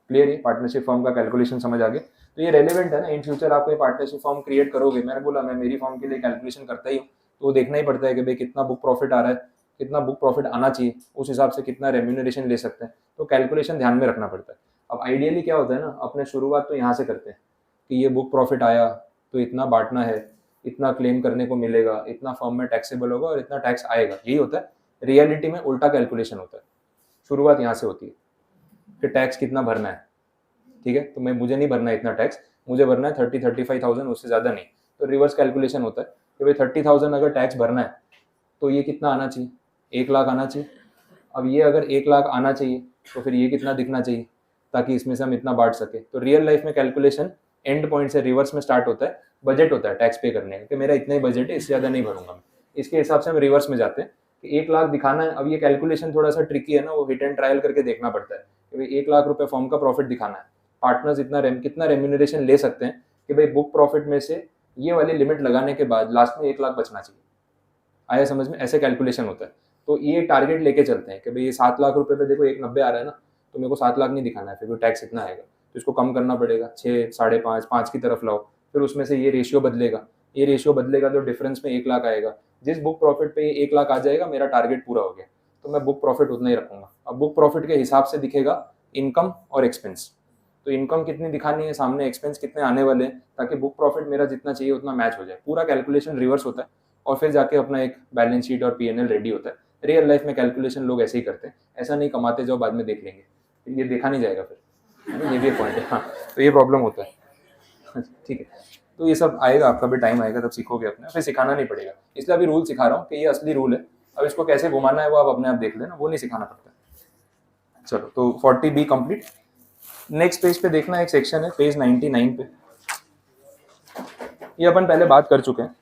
क्लियर है, पार्टनरशिप फर्म का कैलकुलेशन समझ आ गया, तो ये रेलेवेंट है ना, इन फ्यूचर आप कोई पार्टनरशिप फर्म क्रिएट करोगे, मैंने बोला मैं मेरी फर्म के लिए कैलकुलेशन करता ही हूँ, तो वो देखना ही पड़ता है कि भाई कितना बुक प्रॉफिट आ रहा है, कितना बुक प्रॉफिट आना चाहिए, उस हिसाब से कितना रेम्यूनरेशन ले सकते हैं, तो कैलकुलेशन ध्यान में रखना पड़ता है। अब आइडियली क्या होता है ना, अपने शुरुआत तो यहाँ से करते हैं कि ये बुक प्रॉफिट आया तो इतना बांटना है, इतना क्लेम करने को मिलेगा, इतना फर्म में टैक्सेबल होगा और इतना टैक्स आएगा, यही होता है। रियलिटी में उल्टा कैलकुलेशन होता है, शुरुआत यहाँ से होती है कि टैक्स कितना भरना है, ठीक है, तो मुझे नहीं भरना है इतना टैक्स, मुझे भरना है 30-35,000, उससे ज़्यादा नहीं, तो रिवर्स कैलकुलेशन होता है कि भाई 30,000 अगर टैक्स भरना है तो ये कितना आना चाहिए, 1 लाख आना चाहिए। अब ये अगर 1 लाख आना चाहिए तो फिर ये कितना दिखना चाहिए ताकि इसमें से हम इतना बांट सके। तो रियल लाइफ में कैलकुलेशन एंड पॉइंट से रिवर्स में स्टार्ट होता है, बजट होता है टैक्स पे करने का कि मेरा इतना ही बजट है, इससे ज़्यादा नहीं भरूंगा मैं, इसके हिसाब से हम रिवर्स में जाते हैं कि 1 लाख दिखाना है। अब ये कैलकुलेशन थोड़ा सा ट्रिकी है ना, वो हिट एंड ट्रायल करके देखना पड़ता है कि भाई 1 लाख रुपये फर्म का प्रॉफिट दिखाना है, पार्टनर्स कितना रेम्यूनरेशन ले सकते हैं कि भाई बुक प्रॉफिट में से ये वाली लिमिट लगाने के बाद लास्ट में 1 लाख बचना चाहिए। आया समझ में? ऐसे कैलकुलेशन होता है। तो ये टारगेट लेके चलते हैं कि भाई ये 7 लाख रुपए पे देखो 190 आ रहा है ना, तो मेरे को 7 लाख नहीं दिखाना है, फिर भी टैक्स इतना आएगा, तो इसको कम करना पड़ेगा, 6, 5.5, 5 की तरफ लाओ, फिर उसमें से ये रेशियो बदलेगा, ये रेशियो बदलेगा तो डिफरेंस में 1 लाख आएगा। जिस बुक प्रॉफिट पे ये 1 लाख आ जाएगा, मेरा टारगेट पूरा हो गया, तो मैं बुक प्रॉफिट उतना ही रखूंगा। अब बुक प्रॉफिट के हिसाब से दिखेगा इनकम और एक्सपेंस। तो इनकम कितनी दिखानी है सामने, एक्सपेंस कितने आने वाले हैं, ताकि बुक प्रॉफिट मेरा जितना चाहिए उतना मैच हो जाए। पूरा कैलकुलेशन रिवर्स होता है और फिर जाके अपना एक बैलेंस शीट और पीएनएल रेडी होता है। रियल लाइफ में कैलकुलेशन लोग ऐसे ही करते हैं, ऐसा नहीं कमाते जाओ बाद में देख लेंगे, ये देखा नहीं जाएगा फिर, ये भी एक पॉइंट है। हाँ, तो ये प्रॉब्लम होता है। ठीक है, तो ये सब आएगा, आपका भी टाइम आएगा तब सीखोगे अपने, फिर सिखाना नहीं पड़ेगा। इसलिए अभी रूल सिखा रहा हूँ कि ये असली रूल है, अब इसको कैसे घुमाना है वो आप अपने आप देख लेना, वो नहीं सिखाना पड़ता। चलो, तो 40B कंप्लीट। नेक्स्ट पेज पे देखना, एक सेक्शन है पेज 99 पे, ये अपन पहले बात कर चुके हैं।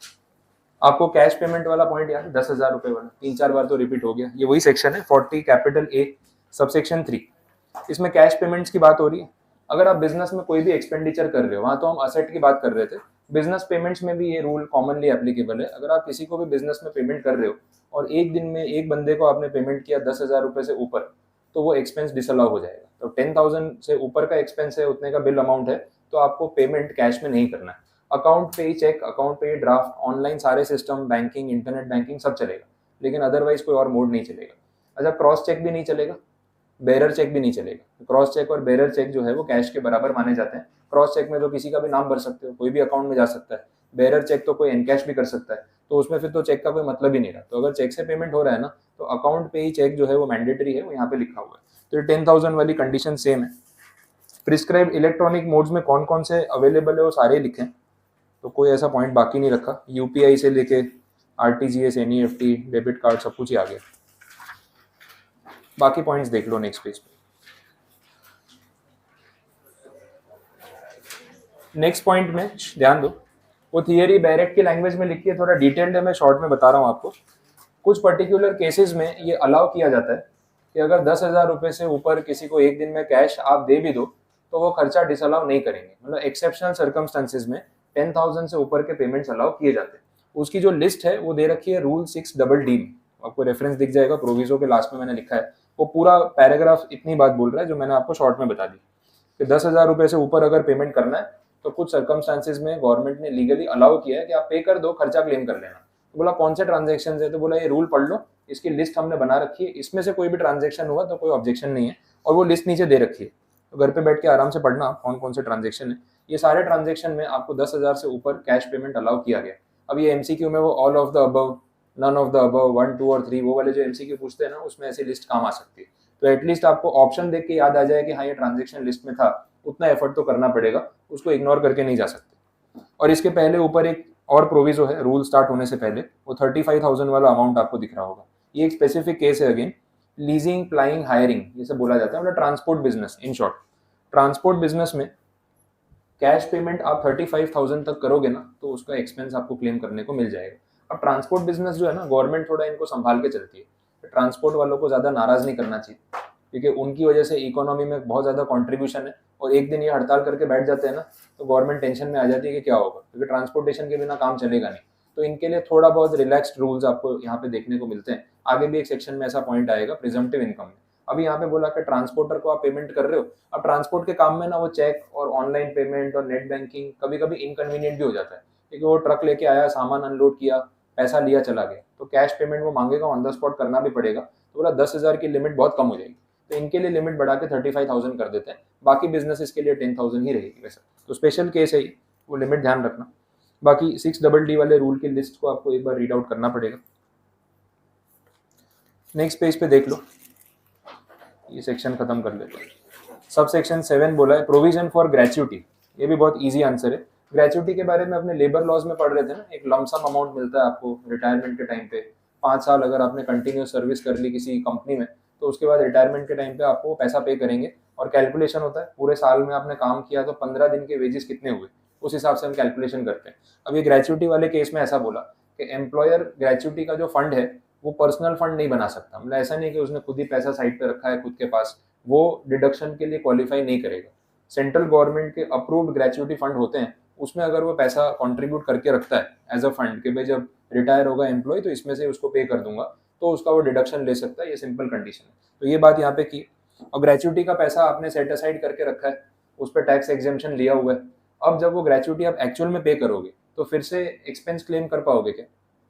आपको कैश पेमेंट वाला पॉइंट याद है, 10,000 रुपए वाला, 3-4 बार तो रिपीट हो गया। ये वही सेक्शन है 40 कैपिटल A सबसेक्शन 3। इसमें कैश पेमेंट्स की बात हो रही है। अगर आप बिजनेस में कोई भी एक्सपेंडिचर कर रहे हो, वहां तो हम असेट की बात कर रहे थे, बिजनेस पेमेंट्स में भी ये रूल कॉमनली एप्लीकेबल है। अगर आप किसी को भी बिजनेस में पेमेंट कर रहे हो और एक दिन में एक बंदे को आपने पेमेंट किया 10,000 रुपए से ऊपर, तो वो एक्सपेंस डिसअलाउ हो जाएगा। तो 10,000 से ऊपर का एक्सपेंस है, उतने का बिल अमाउंट है, तो आपको पेमेंट कैश में नहीं करना है। अकाउंट पे ही चेक, अकाउंट पे ही ड्राफ्ट, ऑनलाइन सारे सिस्टम, बैंकिंग, इंटरनेट बैंकिंग सब चलेगा, लेकिन अदरवाइज कोई और मोड नहीं चलेगा। अच्छा, क्रॉस चेक भी नहीं चलेगा, बेरर चेक भी नहीं चलेगा। क्रॉस चेक और बेरर चेक जो है वो कैश के बराबर माने जाते हैं। क्रॉस चेक में तो किसी का भी नाम भर सकते हो, कोई भी अकाउंट में जा सकता है। बेरर चेक तो कोई एनकैश भी कर सकता है, तो उसमें फिर तो चेक का कोई मतलब ही नहीं रहा। तो अगर चेक से पेमेंट हो रहा है ना, तो अकाउंट पे ही चेक जो है वो मैंडेटरी है, वो यहाँ पे लिखा हुआ है। तो 10,000 वाली कंडीशन सेम है। प्रिस्क्राइब इलेक्ट्रॉनिक मोड्स में कौन कौन से अवेलेबल है वो सारे लिखे, तो कोई ऐसा पॉइंट बाकी नहीं रखा। यूपीआई से लेके आरटीजीएस, एनईएफटी, डेबिट कार्ड, सब कुछ ही आ गया। बाकी पॉइंट्स देख लो नेक्स्ट पेज पे। नेक्स्ट पॉइंट में ध्यान दो, वो थियरी बैरेट की लैंग्वेज में लिखी है, थोड़ा डिटेल्ड है, मैं शॉर्ट में बता रहा हूँ आपको। कुछ पर्टिकुलर केसेस में ये अलाउ किया जाता है कि अगर 10,000 रुपए से ऊपर किसी को एक दिन में कैश आप दे भी दो, तो वो खर्चा डिसअलाउ नहीं करेंगे। मतलब एक्सेप्शनल सर्कमस्टेंसेज में 10,000 से ऊपर के पेमेंट्स अलाउ किए जाते हैं। उसकी जो लिस्ट है वो दे रखी है रूल 6DD में, आपको रेफरेंस दिख जाएगा, प्रोविजो के लास्ट में मैंने लिखा है। वो पूरा पैराग्राफ इतनी बात बोल रहा है जो मैंने आपको शॉर्ट में बता दी कि 10,000 रुपए से ऊपर अगर पेमेंट करना है तो कुछ सर्कमस्टांसेस में गवर्नमेंट ने लीगली अलाउ किया है कि आप पे कर दो, खर्चा क्लेम कर लेना। तो बोला कौन से ट्रांजेक्शन है, तो बोला ये रूल पढ़ लो, इसकी लिस्ट हमने बना रखी है, इसमें से कोई भी ट्रांजेक्शन हुआ तो कोई ऑब्जेक्शन नहीं है, और वो लिस्ट नीचे दे रखी है, तो घर पे बैठ के आराम से पढ़ना कौन कौन से ट्रांजेक्शन है। ये सारे ट्रांजेक्शन में आपको 10,000 से ऊपर कैश पेमेंट अलाउ किया गया। अब ये एमसीक्यू में वो all of the above, none of the above, 1, 2 और 3, वो वाले जो एमसीक्यू पूछते हैं ना, उसमें ऐसी लिस्ट काम आ सकती है। तो एटलीस्ट आपको ऑप्शन देख के याद आ जाए कि हाँ ये ट्रांजेक्शन लिस्ट में था, उतना एफर्ट तो करना पड़ेगा, उसको इग्नोर करके नहीं जा सकते। और इसके पहले ऊपर एक और प्रोविजो है, रूल स्टार्ट होने से पहले, वो 35,000 वाला अमाउंट आपको दिख रहा होगा। ये एक स्पेसिफिक केस है, अगेन लीजिंग, प्लाइंग, हायरिंग, ये सब बोला जाता है, मतलब transport business. In short, transport business में कैश पेमेंट आप 35,000 तक करोगे ना, तो उसका एक्सपेंस आपको क्लेम करने को मिल जाएगा। अब ट्रांसपोर्ट बिजनेस जो है ना, गवर्नमेंट थोड़ा इनको संभाल के चलती है। ट्रांसपोर्ट वालों को ज़्यादा नाराज नहीं करना चाहिए, क्योंकि उनकी वजह से इकोनॉमी में बहुत ज़्यादा कंट्रीब्यूशन है, और एक दिन ये हड़ताल करके बैठ जाते हैं ना, तो गवर्नमेंट टेंशन में आ जाती है कि क्या होगा, क्योंकि ट्रांसपोर्टेशन के बिना काम चलेगा नहीं। तो इनके लिए थोड़ा बहुत रिलैक्स्ड रूल्स आपको यहाँ पे देखने को मिलते हैं। आगे भी एक सेक्शन में ऐसा पॉइंट आएगा प्रिजम्पटिव इनकम में। अभी यहाँ पे बोला कि ट्रांसपोर्टर को आप पेमेंट कर रहे हो, अब ट्रांसपोर्ट के काम में ना वो चेक और ऑनलाइन पेमेंट और नेट बैंकिंग कभी कभी इनकन्वीनियंट भी हो जाता है, क्योंकि वो ट्रक लेके आया, सामान अनलोड किया, पैसा लिया, चला गया, तो कैश पेमेंट वो मांगेगा, ऑन द स्पॉट करना भी पड़ेगा। तो बोला 10,000 की लिमिट बहुत कम हो जाएगी, तो इनके लिए लिमिट बढ़ा के 35,000 कर देते हैं। बाकी बिजनेस के लिए 10,000 ही रहेगी वैसे, तो स्पेशल केस है ये, वो लिमिट ध्यान रखना। बाकी 6DD वाले रूल की लिस्ट को आपको एक बार रीड आउट करना पड़ेगा। नेक्स्ट पेज पे देख लो, ये सेक्शन खत्म कर लेते हैं। सब सेक्शन 7 बोला है प्रोविजन फॉर ग्रेच्युटी। ये भी बहुत इजी आंसर है। ग्रेच्युटी के बारे में अपने लेबर लॉज में पढ़ रहे थे ना, एक लमसम अमाउंट मिलता है आपको रिटायरमेंट के टाइम पे। 5 साल अगर आपने कंटिन्यूस सर्विस कर ली किसी कंपनी में, तो उसके बाद रिटायरमेंट के टाइम पे आपको पैसा पे करेंगे, और कैलकुलेशन होता है पूरे साल में आपने काम किया तो 15 दिन के वेजेस कितने हुए, उस हिसाब से हम कैलकुलेशन करते हैं। अब ये ग्रेच्युटी वाले केस में ऐसा बोला कि एम्प्लॉयर ग्रेच्युटी का जो फंड है वो पर्सनल फंड नहीं बना सकता। मतलब ऐसा नहीं कि उसने खुद ही पैसा साइड पे रखा है खुद के पास, वो डिडक्शन के लिए क्वालिफाई नहीं करेगा। सेंट्रल गवर्नमेंट के अप्रूव्ड ग्रेचुइटी फंड होते हैं, उसमें अगर वो पैसा कंट्रीब्यूट करके रखता है एज अ फंड कि भाई जब रिटायर होगा एम्प्लॉय तो इसमें से उसको पे कर दूंगा, तो उसका वो डिडक्शन ले सकता है। ये सिंपल कंडीशन है। तो ये बात यहाँ पे की। और ग्रेचुइटी का पैसा आपने सेट असाइड करके रखा है, उस पर टैक्स एग्जेम्पशन लिया हुआ है। अब जब वो ग्रेचुइटी आप एक्चुअल में पे करोगे तो फिर से एक्सपेंस क्लेम कर पाओगे क्या?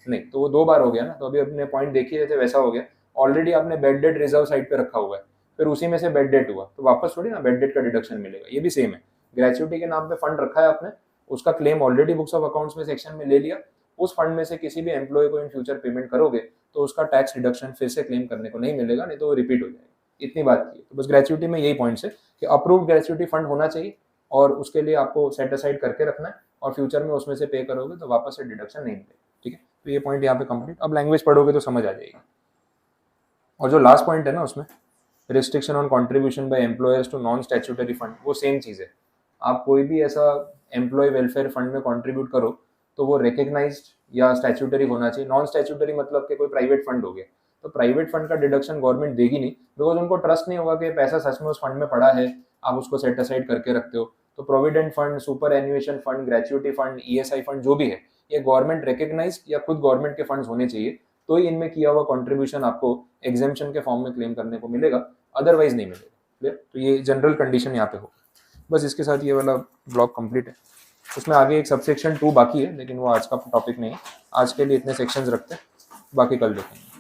नहीं, तो वो 2 बार हो गया ना। तो अभी अपने पॉइंट देखिए जैसे वैसा हो गया। ऑलरेडी आपने बेड डेट रिजर्व साइड पे रखा हुआ है, फिर उसी में से बेड डेट हुआ तो वापस थोड़ी ना बेड डेट का डिडक्शन मिलेगा। ये भी सेम है, ग्रेचुइटी के नाम पे फंड रखा है आपने, उसका claim already books of accounts में सेक्शन में ले लिया, उस फंड में से किसी भी एम्प्लॉय को इन फ्यूचर पेमेंट करोगे तो उसका टैक्स डिडक्शन फिर से क्लेम करने को नहीं मिलेगा, नहीं तो वो रिपीट हो जाएगा। इतनी बात की। तो बस ग्रेचुइटी में यही पॉइंट्स है कि अप्रूव्ड ग्रेचुइटी फंड होना चाहिए और उसके लिए आपको सेट असाइड करके रखना है, और फ्यूचर में उसमें से पे करोगे तो वापस से डिडक्शन नहीं मिलेगा। ठीक है, तो ये पॉइंट यहाँ पे कंप्लीट। अब लैंग्वेज पढ़ोगे तो समझ आ जाएगी। और जो लास्ट पॉइंट है ना उसमें, restriction on contribution by employers to non statutory fund, वो सेम चीज़ है। आप कोई भी ऐसा एम्प्लॉय वेलफेयर फंड में कंट्रीब्यूट करो तो वो रिकग्नाइज्ड या स्टैट्यूटरी होना चाहिए। नॉन स्टैट्यूटरी मतलब कि कोई प्राइवेट फंड हो गया, तो प्राइवेट फंड का डिडक्शन गवर्नमेंट देगी नहीं, बिकॉज उनको ट्रस्ट नहीं होगा कि पैसा सच में उस फंड में पड़ा है, आप उसको सेट असाइड करके रखते हो। तो provident fund, superannuation fund, gratuity fund, ESI fund जो भी है, ये गवर्नमेंट रिकग्नाइज्ड या खुद गवर्नमेंट के फंड्स होने चाहिए, तो ही इनमें किया हुआ कंट्रीब्यूशन आपको एग्जेम्पशन के फॉर्म में क्लेम करने को मिलेगा, अदरवाइज नहीं मिलेगा। क्लियर? तो ये जनरल कंडीशन यहाँ पे हो। बस इसके साथ ये वाला ब्लॉक कंप्लीट है। उसमें आगे एक सबसेक्शन 2 बाकी है, लेकिन वो आज का टॉपिक नहीं है। आज के लिए इतने सेक्शंस रखते हैं, बाकी कल देखेंगे।